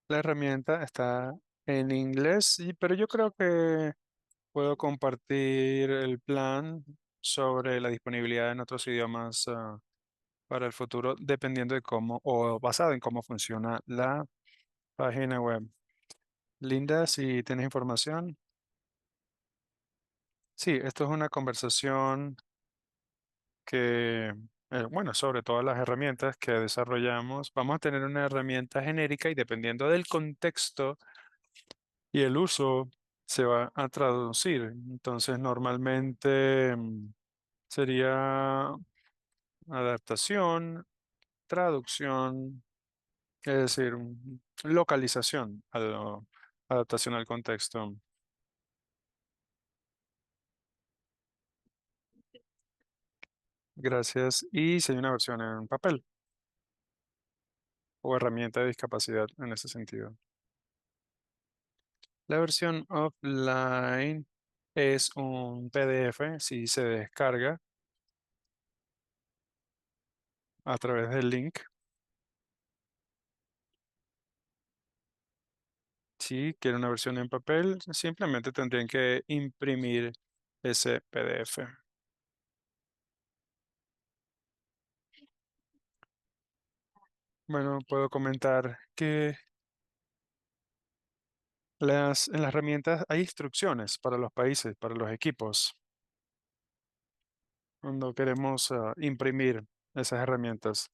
La herramienta está en inglés, pero yo creo que puedo compartir el plan sobre la disponibilidad en otros idiomas para el futuro, dependiendo de cómo o basado en cómo funciona la página web. Linda, si tienes información. Sí, esto es una conversación que, bueno, sobre todas las herramientas que desarrollamos. Vamos a tener una herramienta genérica y dependiendo del contexto y el uso, se va a traducir. Entonces, normalmente sería adaptación, traducción, es decir, localización, adaptación al contexto. Gracias. Y si hay una versión en papel o herramienta de discapacidad en ese sentido. La versión offline es un PDF si se descarga a través del link. Si quiere una versión en papel, simplemente tendrían que imprimir ese PDF. Bueno, puedo comentar que en las herramientas hay instrucciones para los países, para los equipos, cuando queremos imprimir esas herramientas.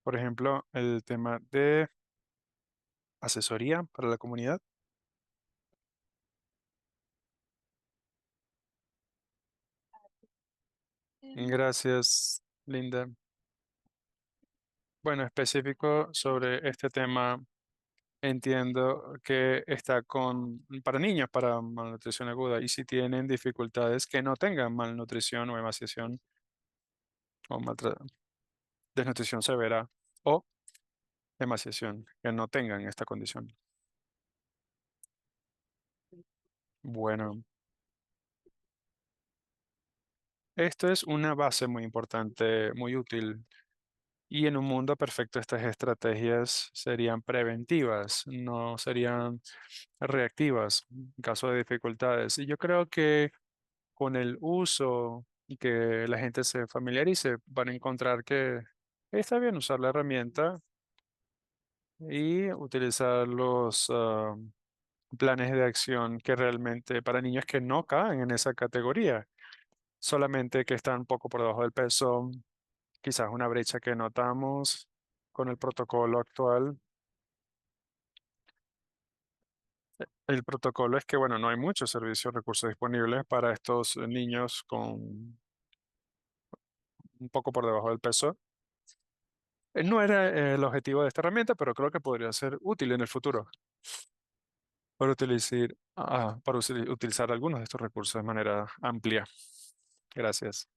Por ejemplo, el tema de asesoría para la comunidad. Gracias, Linda. Bueno, específico sobre este tema, entiendo que está para niños, para malnutrición aguda, y si tienen dificultades que no tengan malnutrición o emaciación o desnutrición severa o emaciación, que no tengan esta condición. Bueno, esto es una base muy importante, muy útil. Y en un mundo perfecto, estas estrategias serían preventivas, no serían reactivas en caso de dificultades. Y yo creo que con el uso y que la gente se familiarice, van a encontrar que está bien usar la herramienta y utilizar los planes de acción que realmente para niños que no caen en esa categoría, solamente que están un poco por debajo del peso, quizás una brecha que notamos con el protocolo actual. El protocolo es que, bueno, no hay muchos servicios, recursos disponibles para estos niños con un poco por debajo del peso. No era el objetivo de esta herramienta, pero creo que podría ser útil en el futuro para utilizar algunos de estos recursos de manera amplia. Gracias.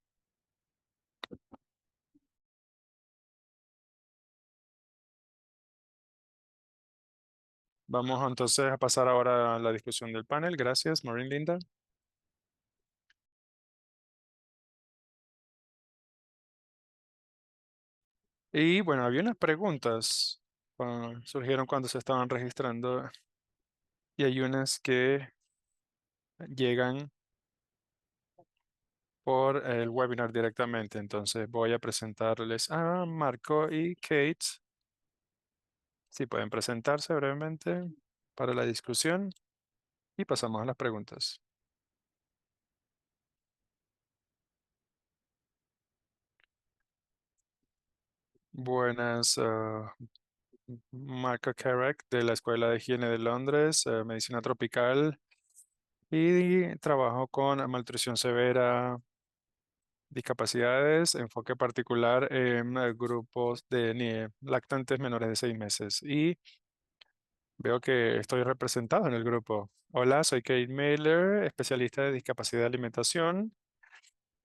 Vamos entonces a pasar ahora a la discusión del panel. Gracias, Maureen, Linda. Y bueno, había unas preguntas surgieron cuando se estaban registrando y hay unas que llegan por el webinar directamente. Entonces voy a presentarles a Marco y Kate. Si pueden presentarse brevemente para la discusión y pasamos a las preguntas. Buenas, Marco Carrack de la Escuela de Higiene de Londres, Medicina Tropical y trabajo con malnutrición severa, discapacidades, enfoque particular en grupos de lactantes menores de 6 meses. Y veo que estoy representado en el grupo. Hola, soy Kate Mailer, especialista de discapacidad de alimentación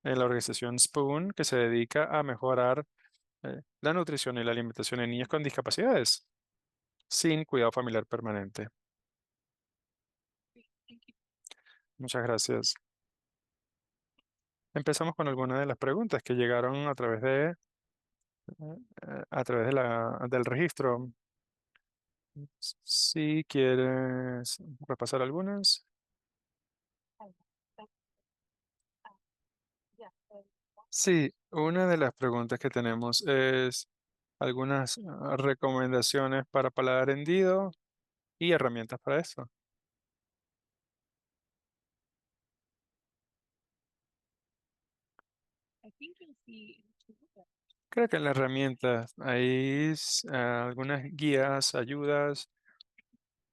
en la organización Spoon, que se dedica a mejorar la nutrición y la alimentación en niños con discapacidades sin cuidado familiar permanente. Muchas gracias. Empezamos con algunas de las preguntas que llegaron del registro. Si quieres repasar algunas. Sí, una de las preguntas que tenemos es algunas recomendaciones para paladar hendido y herramientas para eso. Creo que en las herramientas hay algunas guías, ayudas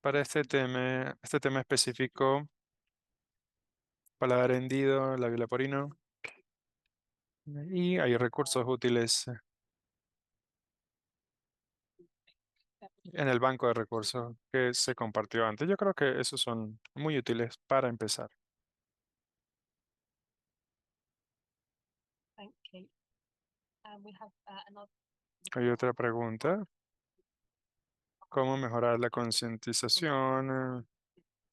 para este tema específico, paladar hendido, labio leporino, y hay recursos útiles en el banco de recursos que se compartió antes. Yo creo que esos son muy útiles para empezar. Hay otra pregunta. ¿Cómo mejorar la concientización,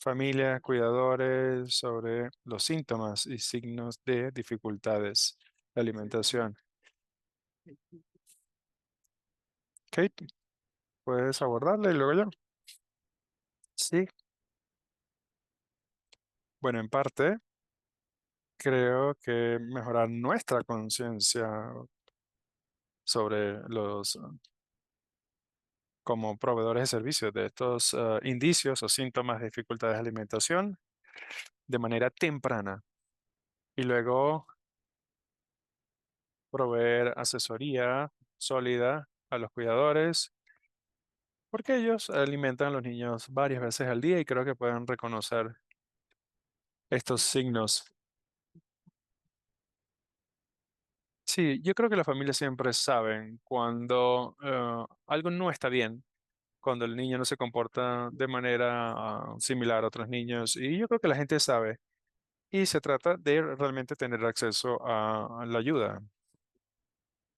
familia, cuidadores sobre los síntomas y signos de dificultades de alimentación? Kate, ¿puedes abordarla y luego yo? Sí. Bueno, en parte, creo que mejorar nuestra conciencia sobre como proveedores de servicios de estos indicios o síntomas de dificultades de alimentación de manera temprana y luego proveer asesoría sólida a los cuidadores, porque ellos alimentan a los niños varias veces al día y creo que pueden reconocer estos signos. Sí, yo creo que las familias siempre saben cuando algo no está bien, cuando el niño no se comporta de manera similar a otros niños, y yo creo que la gente sabe, y se trata de realmente tener acceso a la ayuda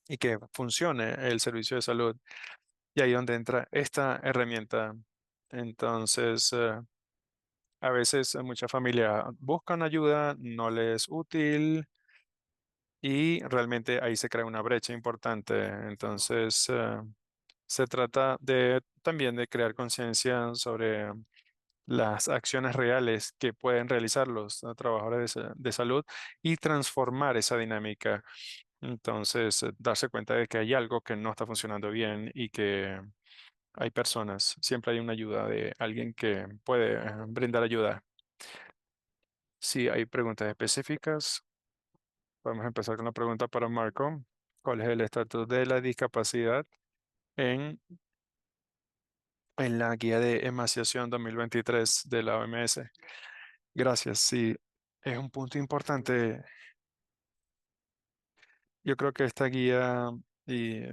y que funcione el servicio de salud. Y ahí donde entra esta herramienta. Entonces, a veces muchas familias buscan ayuda, no les es útil y realmente ahí se crea una brecha importante. Entonces, se trata de también de crear conciencia sobre las acciones reales que pueden realizar los trabajadores de salud y transformar esa dinámica. Entonces, darse cuenta de que hay algo que no está funcionando bien y que hay personas, siempre hay una ayuda de alguien que puede brindar ayuda. Si hay preguntas específicas, podemos empezar con la pregunta para Marco. ¿Cuál es el estatus de la discapacidad en, en la guía de emanciación 2023 de la OMS? Gracias. Sí, es un punto importante. Yo creo que esta guía y,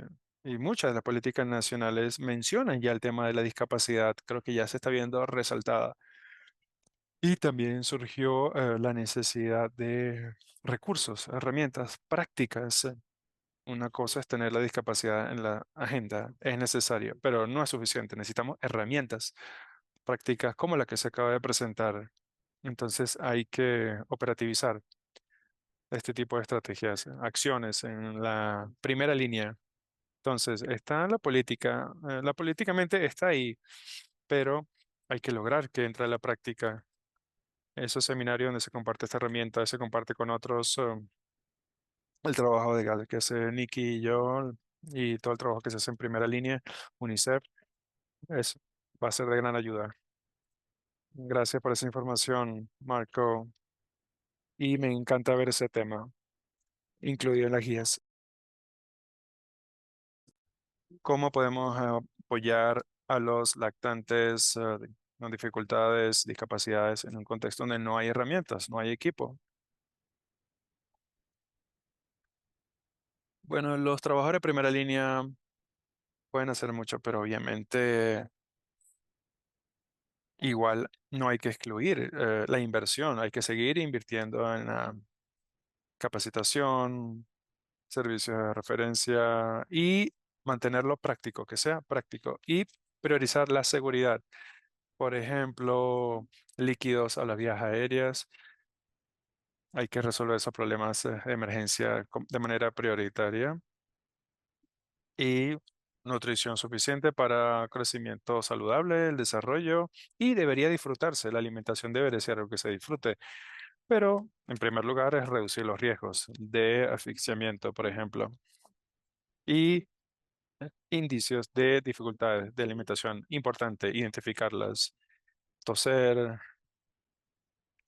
y muchas de las políticas nacionales mencionan ya el tema de la discapacidad. Creo que ya se está viendo resaltada. Y también surgió la necesidad de recursos, herramientas prácticas. Una cosa es tener la discapacidad en la agenda, es necesario, pero no es suficiente. Necesitamos herramientas prácticas como la que se acaba de presentar. Entonces hay que operativizar este tipo de estrategias, acciones en la primera línea. Entonces está la políticamente está ahí, pero hay que lograr que entre a la práctica. Esos seminarios donde se comparte esta herramienta, se comparte con otros, el trabajo que hace Nikki y yo y todo el trabajo que se hace en primera línea, UNICEF, es, va a ser de gran ayuda. Gracias por esa información, Marco, y me encanta ver ese tema incluido en las guías. ¿Cómo podemos apoyar a los lactantes con dificultades, discapacidades en un contexto donde no hay herramientas, no hay equipo? Bueno, los trabajadores de primera línea pueden hacer mucho, pero obviamente igual no hay que excluir la inversión, hay que seguir invirtiendo en la capacitación, servicios de referencia y mantenerlo práctico, que sea práctico y priorizar la seguridad. Por ejemplo, líquidos a las vías aéreas. Hay que resolver esos problemas de emergencia de manera prioritaria y nutrición suficiente para crecimiento saludable, el desarrollo y debería disfrutarse. La alimentación debería ser algo que se disfrute, pero en primer lugar es reducir los riesgos de asfixiamiento, por ejemplo, y indicios de dificultades de alimentación. Importante identificarlas. Toser,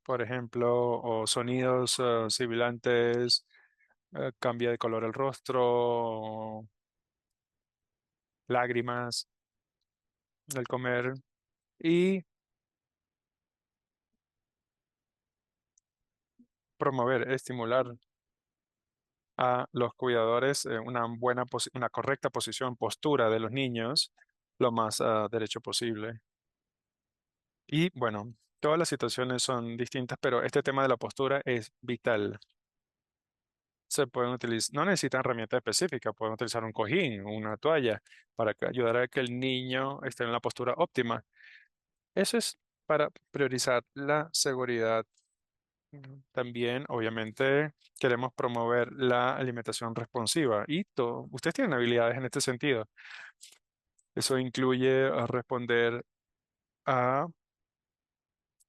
por ejemplo, o sonidos sibilantes, cambia de color el rostro, lágrimas al comer y promover, estimular a los cuidadores una una correcta posición, postura de los niños lo más derecho posible. Y bueno, todas las situaciones son distintas, pero este tema de la postura es vital. Se pueden utilizar, no necesitan herramienta específica, pueden utilizar un cojín, una toalla para ayudar a que el niño esté en la postura óptima. Eso es para priorizar la seguridad. También, obviamente, queremos promover la alimentación responsiva y ustedes tienen habilidades en este sentido. Eso incluye responder a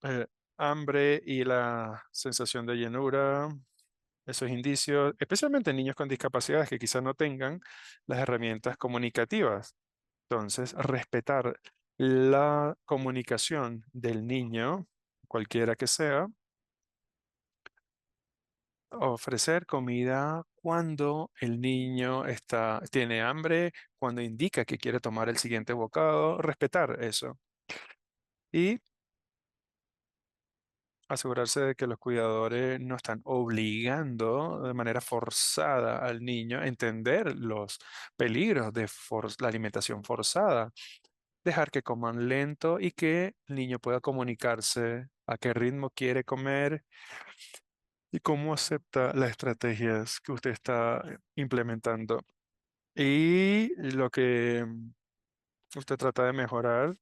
eh, hambre y la sensación de llenura, esos indicios, especialmente en niños con discapacidades que quizás no tengan las herramientas comunicativas. Entonces, respetar la comunicación del niño, cualquiera que sea, ofrecer comida cuando el niño tiene hambre, cuando indica que quiere tomar el siguiente bocado, respetar eso. Y asegurarse de que los cuidadores no están obligando de manera forzada al niño a entender los peligros de la alimentación forzada. Dejar que coman lento y que el niño pueda comunicarse a qué ritmo quiere comer y cómo acepta las estrategias que usted está implementando. Y lo que usted trata de mejorar,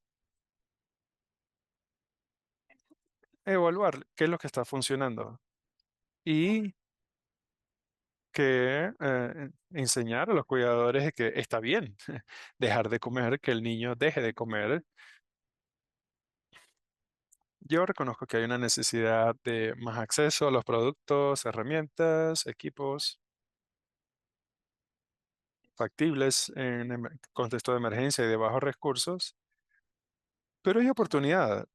evaluar qué es lo que está funcionando y que enseñar a los cuidadores de que está bien dejar de comer, que el niño deje de comer. Yo reconozco que hay una necesidad de más acceso a los productos, herramientas, equipos factibles en contexto de emergencia y de bajos recursos, pero hay oportunidad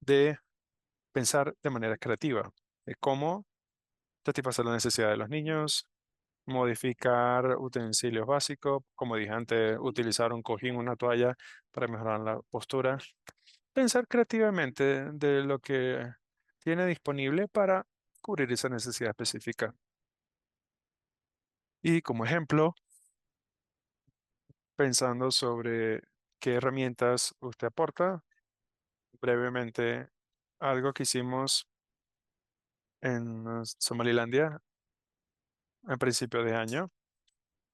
de pensar de manera creativa de cómo satisfacer la necesidad de los niños, modificar utensilios básicos, como dije antes, utilizar un cojín, una toalla para mejorar la postura, pensar creativamente de lo que tiene disponible para cubrir esa necesidad específica. Y como ejemplo, pensando sobre qué herramientas usted aporta, brevemente, algo que hicimos en Somalilandia a principio de año,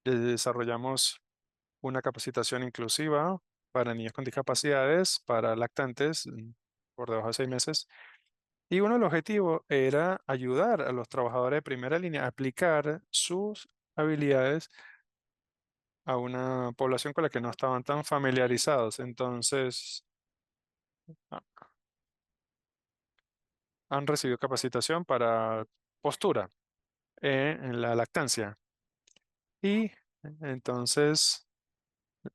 desarrollamos una capacitación inclusiva para niños con discapacidades, para lactantes por debajo de 6 meses. Y uno de los objetivos era ayudar a los trabajadores de primera línea a aplicar sus habilidades a una población con la que no estaban tan familiarizados. Entonces, ah, han recibido capacitación para postura en la lactancia. Y entonces,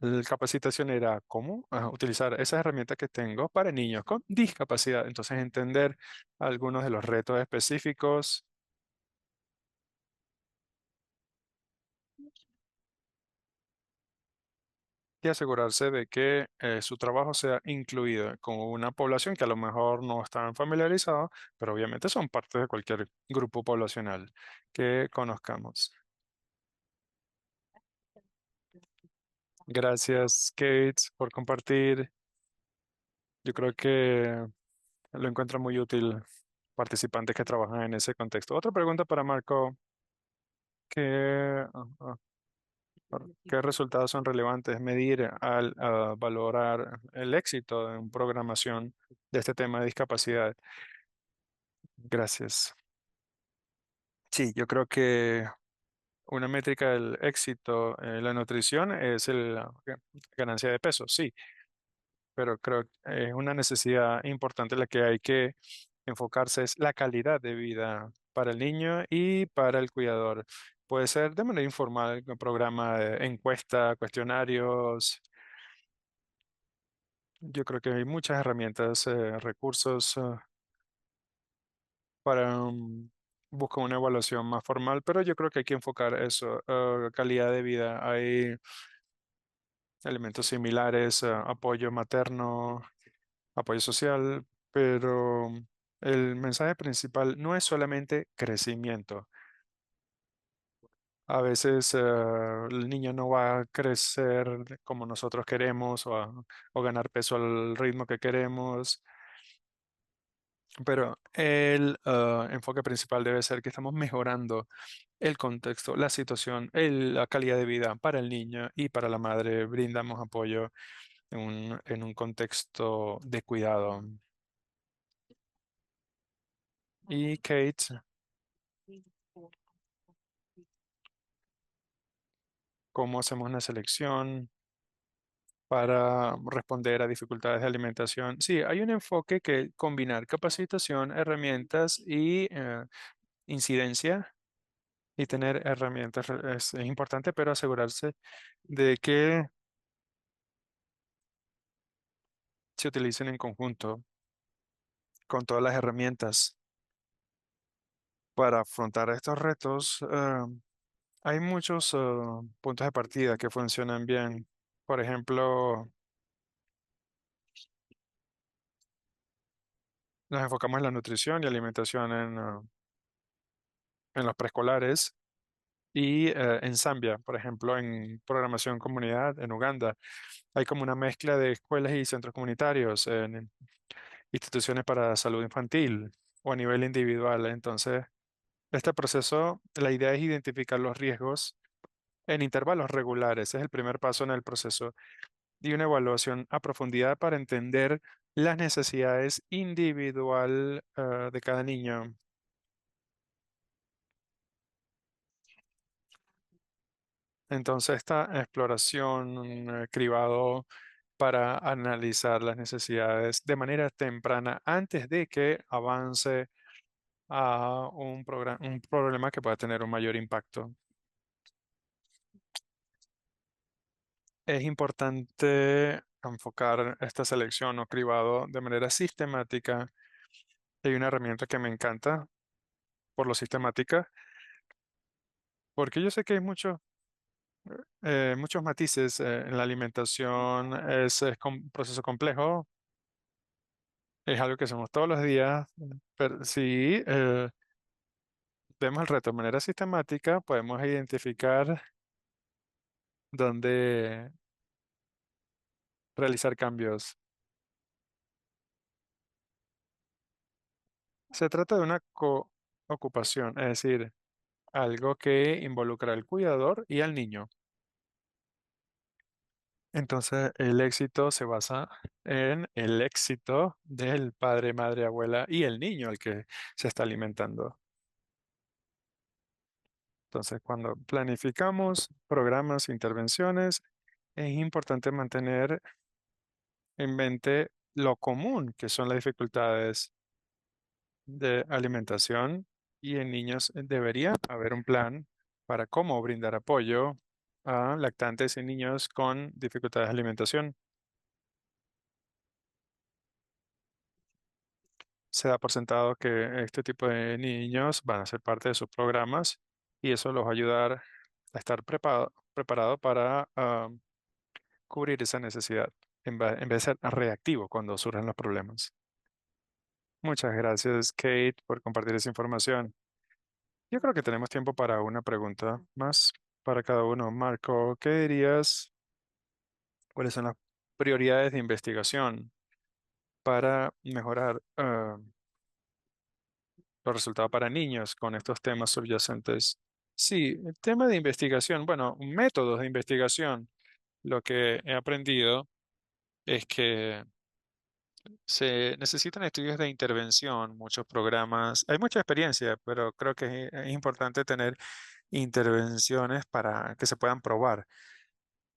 la capacitación era cómo utilizar esas herramientas que tengo para niños con discapacidad. Entonces, entender algunos de los retos específicos. y asegurarse de que su trabajo sea incluido con una población que a lo mejor no están familiarizados, pero obviamente son parte de cualquier grupo poblacional que conozcamos. Gracias, Kate, por compartir. Yo creo que lo encuentro muy útil participantes que trabajan en ese contexto. Otra pregunta para Marco. ¿Qué, qué resultados son relevantes medir al valorar el éxito en programación de este tema de discapacidad? Gracias. Sí, yo creo que una métrica del éxito en la nutrición es la ganancia de peso, sí, pero creo que es una necesidad importante la que hay que enfocarse es la calidad de vida para el niño y para el cuidador. Puede ser de manera informal, un programa de encuesta, cuestionarios. Yo creo que hay muchas herramientas, recursos para buscar una evaluación más formal, pero yo creo que hay que enfocar eso, calidad de vida. Hay elementos similares, apoyo materno, apoyo social, pero el mensaje principal no es solamente crecimiento. A veces el niño no va a crecer como nosotros queremos o ganar peso al ritmo que queremos, pero el enfoque principal debe ser que estamos mejorando el contexto, la situación, la calidad de vida para el niño y para la madre. Brindamos apoyo en un contexto de cuidado. Y Kate, ¿cómo hacemos una selección para responder a dificultades de alimentación? Sí, hay un enfoque que combinar capacitación, herramientas y incidencia y tener herramientas es importante, pero asegurarse de que se utilicen en conjunto con todas las herramientas para afrontar estos retos. Hay muchos puntos de partida que funcionan bien. Por ejemplo, nos enfocamos en la nutrición y alimentación en los preescolares y en Zambia, por ejemplo, en programación comunidad en Uganda. Hay como una mezcla de escuelas y centros comunitarios, en instituciones para salud infantil o a nivel individual. Entonces, este proceso, la idea es identificar los riesgos en intervalos regulares. Es el primer paso en el proceso y una evaluación a profundidad para entender las necesidades individual de cada niño. Entonces, esta exploración, cribado para analizar las necesidades de manera temprana antes de que avance a un problema que pueda tener un mayor impacto. Es importante enfocar esta selección o cribado de manera sistemática. Hay una herramienta que me encanta por lo sistemática, porque yo sé que hay muchos matices en la alimentación. Es un proceso complejo, es algo que hacemos todos los días, pero si vemos el reto de manera sistemática, podemos identificar dónde realizar cambios. Se trata de una co-ocupación, es decir, algo que involucra al cuidador y al niño. Entonces, el éxito se basa en el éxito del padre, madre, abuela y el niño al que se está alimentando. Entonces, cuando planificamos programas, intervenciones, es importante mantener en mente lo común que son las dificultades de alimentación y en niños debería haber un plan para cómo brindar apoyo a lactantes y niños con dificultades de alimentación. Se da por sentado que este tipo de niños van a ser parte de sus programas y eso los va a ayudar a estar preparado para cubrir esa necesidad en vez de ser reactivo cuando surgen los problemas. Muchas gracias, Kate, por compartir esa información. Yo creo que tenemos tiempo para una pregunta más para cada uno. Marco, ¿qué dirías? ¿Cuáles son las prioridades de investigación para mejorar los resultados para niños con estos temas subyacentes? Sí, el tema de investigación, bueno, métodos de investigación. Lo que he aprendido es que se necesitan estudios de intervención, muchos programas. Hay mucha experiencia, pero creo que es importante tener intervenciones para que se puedan probar,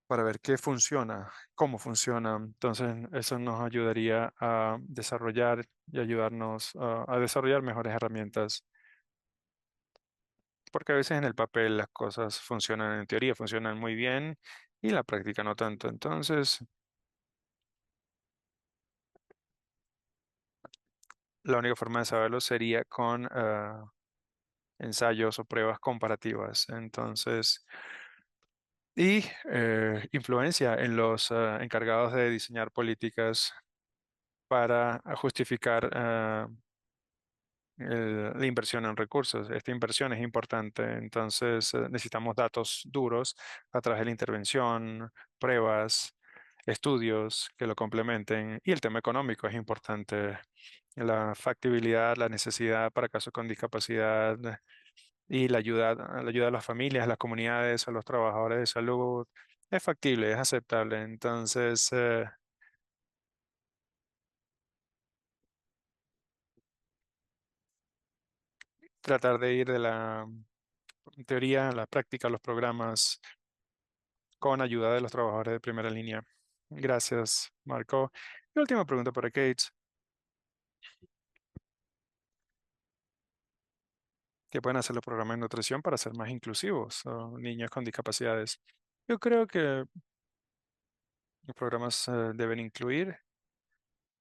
para ver qué funciona, cómo funciona. Entonces, eso nos ayudaría a desarrollar y ayudarnos a desarrollar mejores herramientas, porque a veces en el papel las cosas funcionan, en teoría funcionan muy bien y en la práctica no tanto. Entonces, la única forma de saberlo sería con ensayos o pruebas comparativas. Entonces, y influencia en los encargados de diseñar políticas para justificar la inversión en recursos. Esta inversión es importante, entonces necesitamos datos duros a través de la intervención, pruebas, estudios que lo complementen y el tema económico es importante. La factibilidad, la necesidad para casos con discapacidad y la ayuda a las familias, a las comunidades, a los trabajadores de salud es factible, es aceptable. Entonces, tratar de ir de la teoría a la práctica, a los programas con ayuda de los trabajadores de primera línea. Gracias, Marco. Y última pregunta para Kate. ¿Qué pueden hacer los programas de nutrición para ser más inclusivos o niños con discapacidades? Yo creo que los programas deben incluir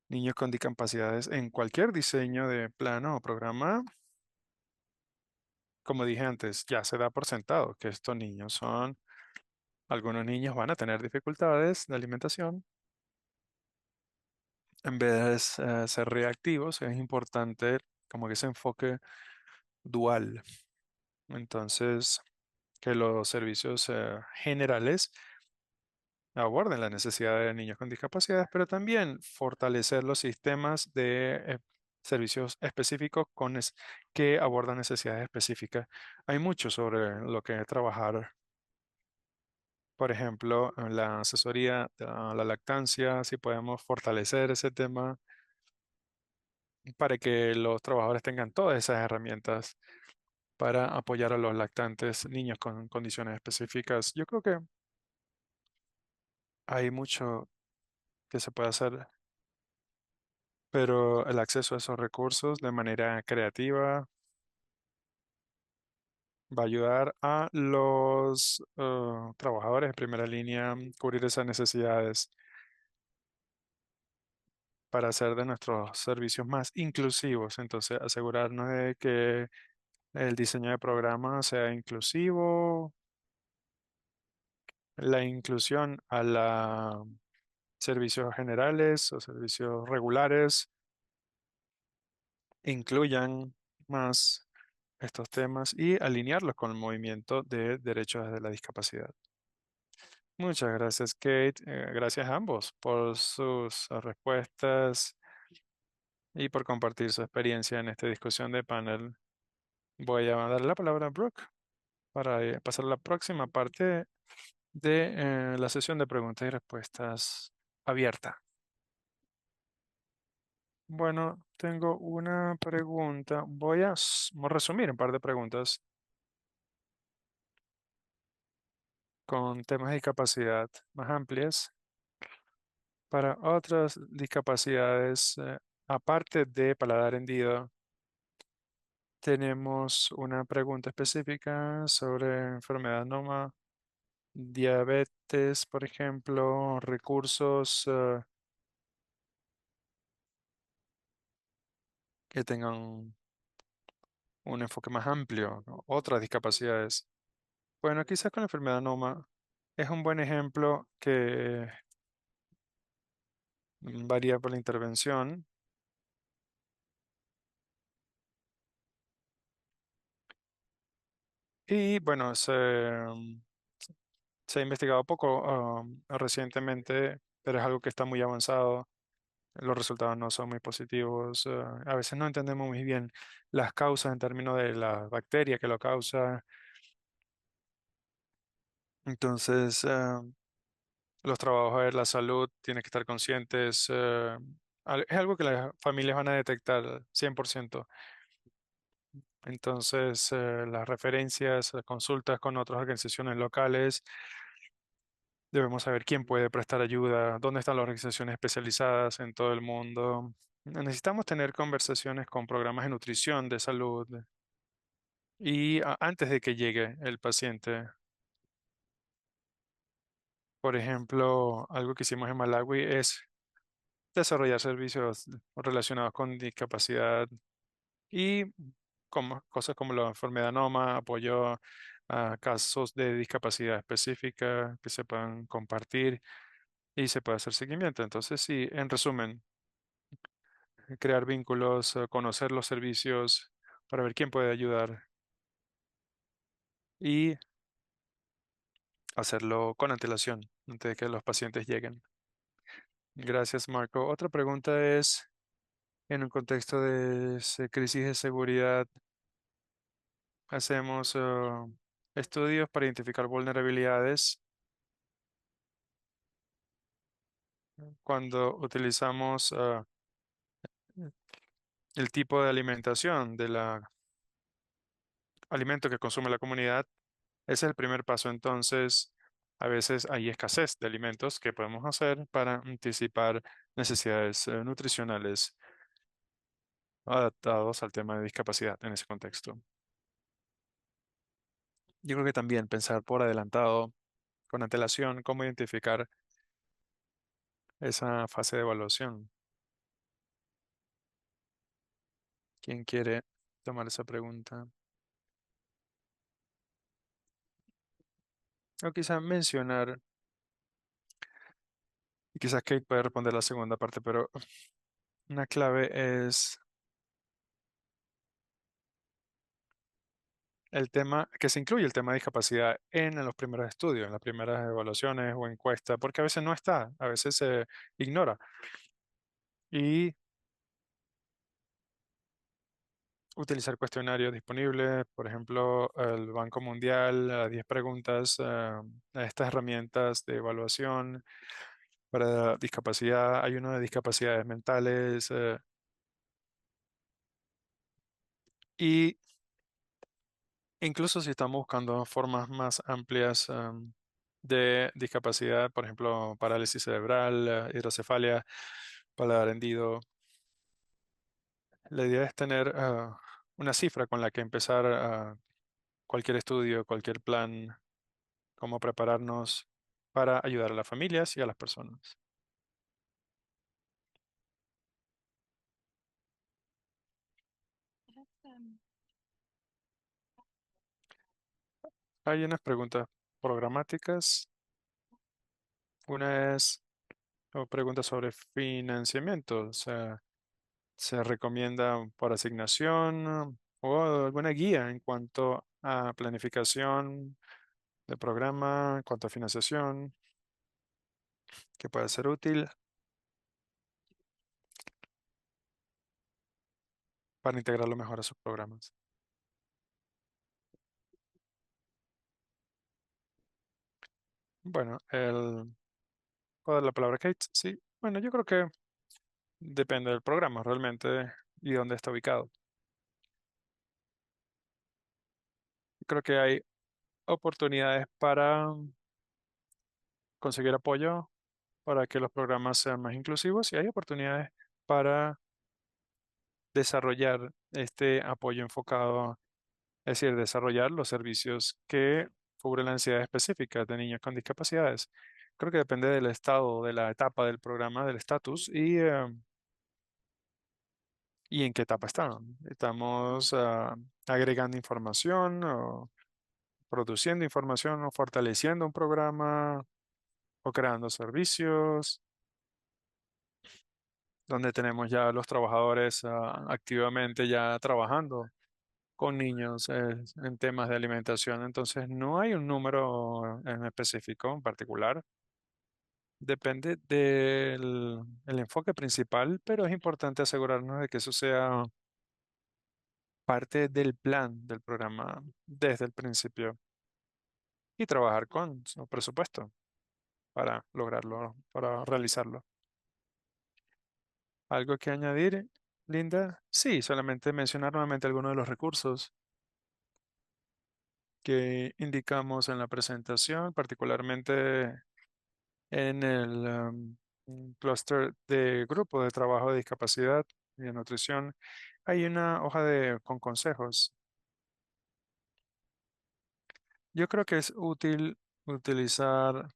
niños con discapacidades en cualquier diseño de plano o programa. Como dije antes, ya se da por sentado que estos niños son, algunos niños van a tener dificultades de alimentación. En vez de ser reactivos, es importante como que ese enfoque dual. Entonces, que los servicios generales aborden la necesidad de niños con discapacidades, pero también fortalecer los sistemas de servicios específicos que abordan necesidades específicas. Hay mucho sobre lo que trabajar. Por ejemplo, en la asesoría a la lactancia, si podemos fortalecer ese tema para que los trabajadores tengan todas esas herramientas para apoyar a los lactantes, niños con condiciones específicas. Yo creo que hay mucho que se puede hacer, pero el acceso a esos recursos de manera creativa va a ayudar a los trabajadores de primera línea a cubrir esas necesidades para hacer de nuestros servicios más inclusivos. Entonces, asegurarnos de que el diseño de programas sea inclusivo, la inclusión a la servicios generales o servicios regulares incluyan más estos temas y alinearlos con el movimiento de derechos de la discapacidad. Muchas gracias, Kate. Gracias a ambos por sus respuestas y por compartir su experiencia en esta discusión de panel. Voy a darle la palabra a Brooke para pasar a la próxima parte de la sesión de preguntas y respuestas abierta. Bueno, tengo una pregunta. Voy a resumir un par de preguntas con temas de discapacidad más amplias. Para otras discapacidades, aparte de paladar hendido, tenemos una pregunta específica sobre enfermedad NOMA, diabetes, por ejemplo, recursos que tengan un enfoque más amplio, ¿no? Otras discapacidades. Bueno, quizás con la enfermedad NOMA es un buen ejemplo que Varía por la intervención. Y bueno, se ha investigado poco recientemente, pero es algo que está muy avanzado. Los resultados no son muy positivos. A veces no entendemos muy bien las causas en términos de la bacteria que lo causa. Entonces, los trabajadores de la salud tienen que estar conscientes. Es algo que las familias van a detectar 100%. Entonces, las referencias, consultas con otras organizaciones locales, debemos saber quién puede prestar ayuda, dónde están las organizaciones especializadas en todo el mundo. Necesitamos tener conversaciones con programas de nutrición, de salud, y antes de que llegue el paciente. Por ejemplo, algo que hicimos en Malawi es desarrollar servicios relacionados con discapacidad y como, cosas como la enfermedad NOMA, apoyo a casos de discapacidad específica que se puedan compartir y se puede hacer seguimiento. Entonces, sí, en resumen, crear vínculos, conocer los servicios para ver quién puede ayudar y hacerlo con antelación antes de que los pacientes lleguen. Gracias, Marco. Otra pregunta es, en un contexto de crisis de seguridad, hacemos estudios para identificar vulnerabilidades cuando utilizamos el tipo de alimentación del alimento que consume la comunidad. Ese es el primer paso. Entonces, a veces hay escasez de alimentos que podemos hacer para anticipar necesidades nutricionales adaptados al tema de discapacidad en ese contexto. Yo creo que también pensar por adelantado, con antelación, cómo identificar esa fase de evaluación. ¿Quién quiere tomar esa pregunta? O quizá mencionar, y quizás Kate puede responder la segunda parte, pero una clave es el tema, que se incluye el tema de discapacidad en los primeros estudios, en las primeras evaluaciones o encuestas, porque a veces no está, a veces se ignora. Y utilizar cuestionarios disponibles, por ejemplo, el Banco Mundial, 10 preguntas, estas herramientas de evaluación para discapacidad, hay uno de discapacidades mentales, y incluso si estamos buscando formas más amplias de discapacidad, por ejemplo, parálisis cerebral, hidrocefalia, paladar hendido, la idea es tener una cifra con la que empezar cualquier estudio, cualquier plan, cómo prepararnos para ayudar a las familias y a las personas. Hay unas preguntas programáticas. Una es pregunta sobre financiamiento. O sea, ¿se recomienda por asignación o alguna guía en cuanto a planificación de programa, en cuanto a financiación, que puede ser útil para integrarlo mejor a sus programas? Bueno, ¿puedo dar la palabra a Kate? Sí. Bueno, yo creo que depende del programa realmente y dónde está ubicado. Creo que hay oportunidades para conseguir apoyo para que los programas sean más inclusivos y hay oportunidades para desarrollar este apoyo enfocado, es decir, desarrollar los servicios que cubren las necesidades específicas de niños con discapacidades. Creo que depende del estado, de la etapa del programa, del estatus y en qué etapa están. Estamos agregando información o produciendo información o fortaleciendo un programa o creando servicios. donde tenemos ya los trabajadores activamente ya trabajando con niños en temas de alimentación. Entonces, no hay un número en específico, en particular. Depende del el enfoque principal, pero es importante asegurarnos de que eso sea parte del plan del programa desde el principio y trabajar con su presupuesto para lograrlo, para realizarlo. ¿Algo que añadir, Linda? Sí, solamente mencionar nuevamente algunos de los recursos que indicamos en la presentación, particularmente en el clúster de grupo de trabajo de discapacidad y de nutrición. Hay una hoja con consejos. Yo creo que es útil utilizar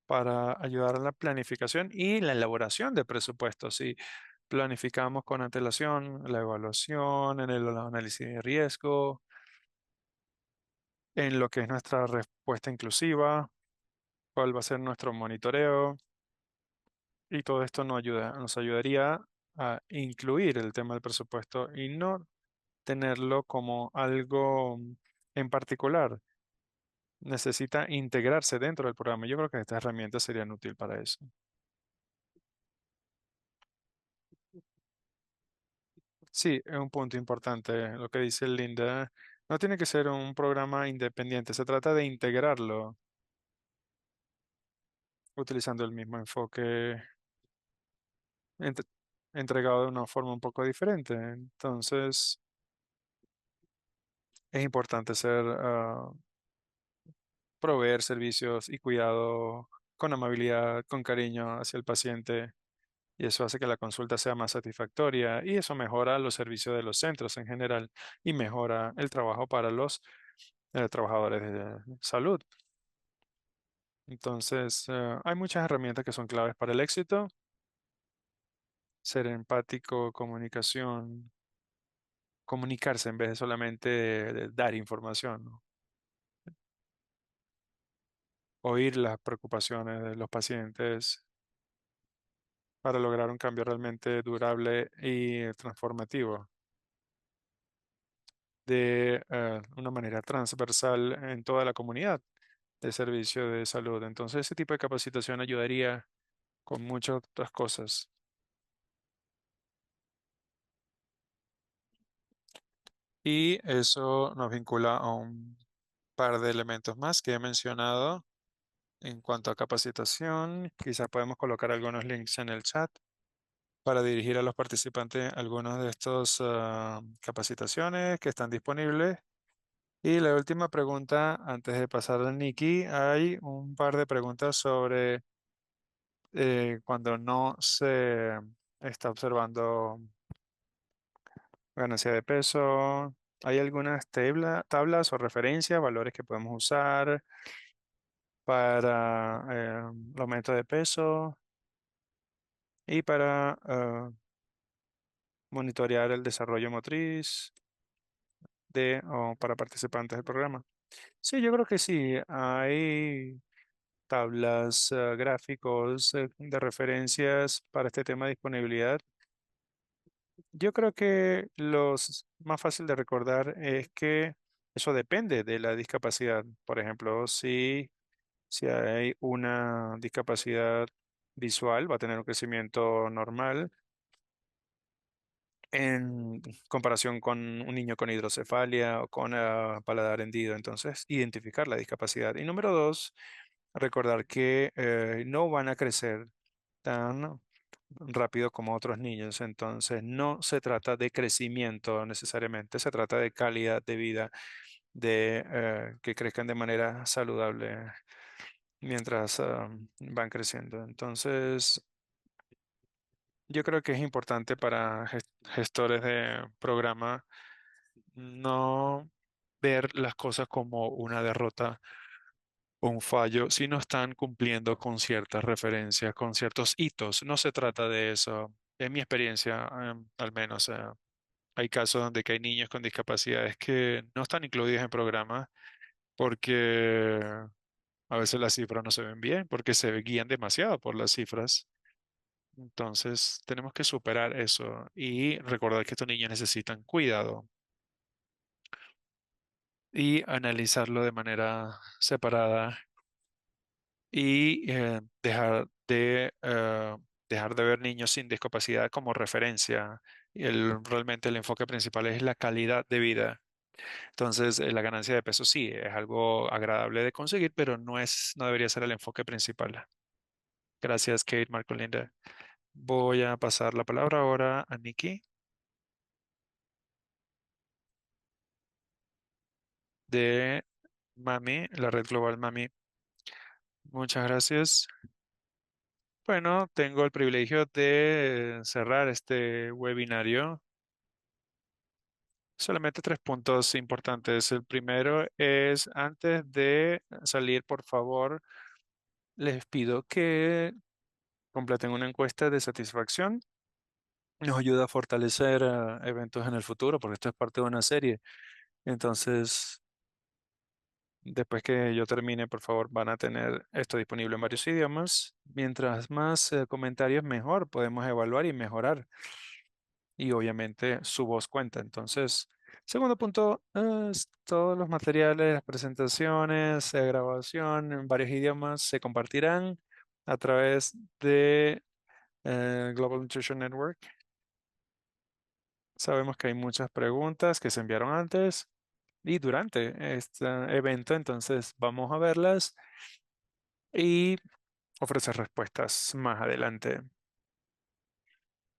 para ayudar a la planificación y la elaboración de presupuestos. Si planificamos con antelación la evaluación, en el análisis de riesgo, en lo que es nuestra respuesta inclusiva, cuál va a ser nuestro monitoreo, y todo esto nos ayudaría a incluir el tema del presupuesto y no tenerlo como algo en particular. Necesita integrarse dentro del programa. Yo creo que estas herramientas serían útiles para eso. Sí, es un punto importante lo que dice Linda. No tiene que ser un programa independiente, se trata de integrarlo utilizando el mismo enfoque ent- entregado de una forma un poco diferente. Entonces, es importante proveer servicios y cuidado con amabilidad, con cariño hacia el paciente, y eso hace que la consulta sea más satisfactoria y eso mejora los servicios de los centros en general y mejora el trabajo para los trabajadores de salud. Entonces, hay muchas herramientas que son claves para el éxito: ser empático, comunicación, comunicarse en vez de solamente dar información, ¿no? Oír las preocupaciones de los pacientes para lograr un cambio realmente durable y transformativo de una manera transversal en toda la comunidad de servicio de salud. Entonces, ese tipo de capacitación ayudaría con muchas otras cosas. Y eso nos vincula a un par de elementos más que he mencionado en cuanto a capacitación. Quizás podemos colocar algunos links en el chat para dirigir a los participantes algunas de estas capacitaciones que están disponibles. Y la última pregunta, antes de pasar a Nikki, hay un par de preguntas sobre cuando no se está observando ganancia de peso. ¿Hay algunas tablas o referencias, valores que podemos usar para el aumento de peso y para monitorear el desarrollo motriz o para participantes del programa? Sí, yo creo que sí. Hay tablas, gráficos de referencias para este tema de disponibilidad. Yo creo que los más fácil de recordar es que eso depende de la discapacidad. Por ejemplo, si hay una discapacidad visual, va a tener un crecimiento normal en comparación con un niño con hidrocefalia o con paladar hendido. Entonces, identificar la discapacidad. Y número dos, recordar que no van a crecer tan rápido como otros niños. Entonces, no se trata de crecimiento necesariamente, se trata de calidad de vida, de que crezcan de manera saludable mientras van creciendo. Entonces, yo creo que es importante para gestores de programa no ver las cosas como una derrota o un fallo si no están cumpliendo con ciertas referencias, con ciertos hitos. No se trata de eso. En mi experiencia, al menos, hay casos donde que hay niños con discapacidades que no están incluidos en programas porque a veces las cifras no se ven bien, porque se guían demasiado por las cifras. Entonces, tenemos que superar eso y recordar que estos niños necesitan cuidado y analizarlo de manera separada y dejar de ver niños sin discapacidad como referencia. Realmente el enfoque principal es la calidad de vida. Entonces, la ganancia de peso sí es algo agradable de conseguir, pero no debería ser el enfoque principal. Gracias, Kate, Marco, Linda. Voy a pasar la palabra ahora a Nikki de Mami, la red global Mami. Muchas gracias. Bueno, tengo el privilegio de cerrar este webinario. Solamente tres puntos importantes. El primero es, antes de salir, por favor, les pido que completen una encuesta de satisfacción. Nos ayuda a fortalecer eventos en el futuro, porque esto es parte de una serie. Entonces, después que yo termine, por favor, van a tener esto disponible en varios idiomas. Mientras más comentarios, mejor podemos evaluar y mejorar. Y obviamente su voz cuenta. Entonces, segundo punto, es todos los materiales, las presentaciones, grabación en varios idiomas se compartirán a través de Global Nutrition Network. Sabemos que hay muchas preguntas que se enviaron antes y durante este evento, entonces vamos a verlas y ofrecer respuestas más adelante.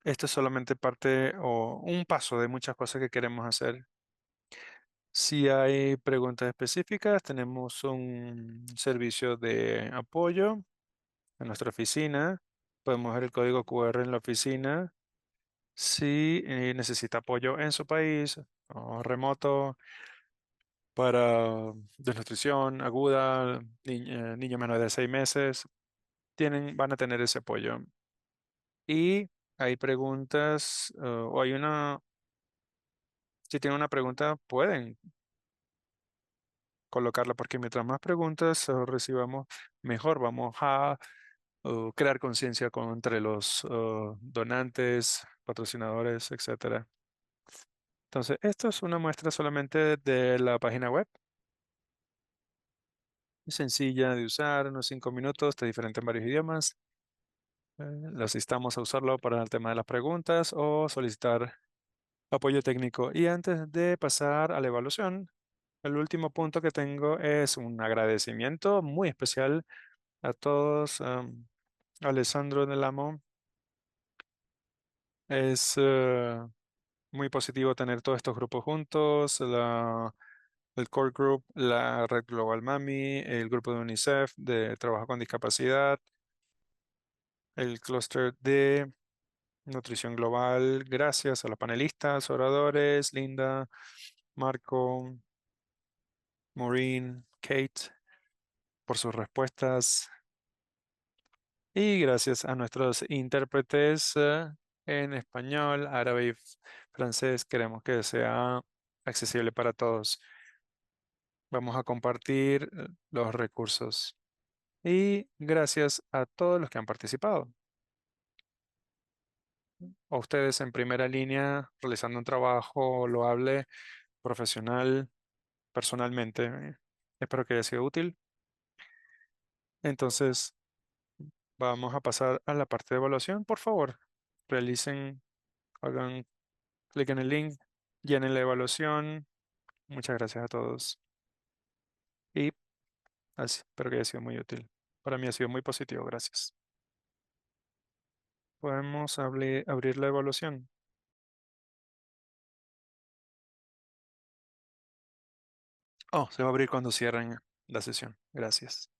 Esto es solamente parte o un paso de muchas cosas que queremos hacer. Si hay preguntas específicas, tenemos un servicio de apoyo en nuestra oficina. Podemos ver el código QR en la oficina. Si necesita apoyo en su país o remoto para desnutrición aguda, niños menores de 6 meses, van a tener ese apoyo. Y hay preguntas, o si tienen una pregunta, pueden colocarla, porque mientras más preguntas recibamos, mejor vamos a crear conciencia entre los donantes, patrocinadores, etcétera. Entonces, esto es una muestra solamente de la página web. Es sencilla de usar, unos 5 minutos, está diferente en varios idiomas. Los instamos a usarlo para el tema de las preguntas o solicitar apoyo técnico. Y antes de pasar a la evaluación, el último punto que tengo es un agradecimiento muy especial a todos. Alessandro Del Amo, es muy positivo tener todos estos grupos juntos, el Core Group, la Red Global Mami, el grupo de UNICEF de trabajo con discapacidad, el clúster de nutrición global. Gracias a los panelistas, oradores, Linda, Marco, Maureen, Kate, por sus respuestas. Y gracias a nuestros intérpretes en español, árabe y francés. Queremos que sea accesible para todos. Vamos a compartir los recursos. Y gracias a todos los que han participado. A ustedes en primera línea, realizando un trabajo loable, profesional, personalmente. Espero que haya sido útil. Entonces, vamos a pasar a la parte de evaluación. Por favor, realicen, hagan clic en el link, llenen la evaluación. Muchas gracias a todos. Y espero que haya sido muy útil. Para mí ha sido muy positivo. Gracias. Podemos abrir la evaluación. Oh, se va a abrir cuando cierren la sesión. Gracias.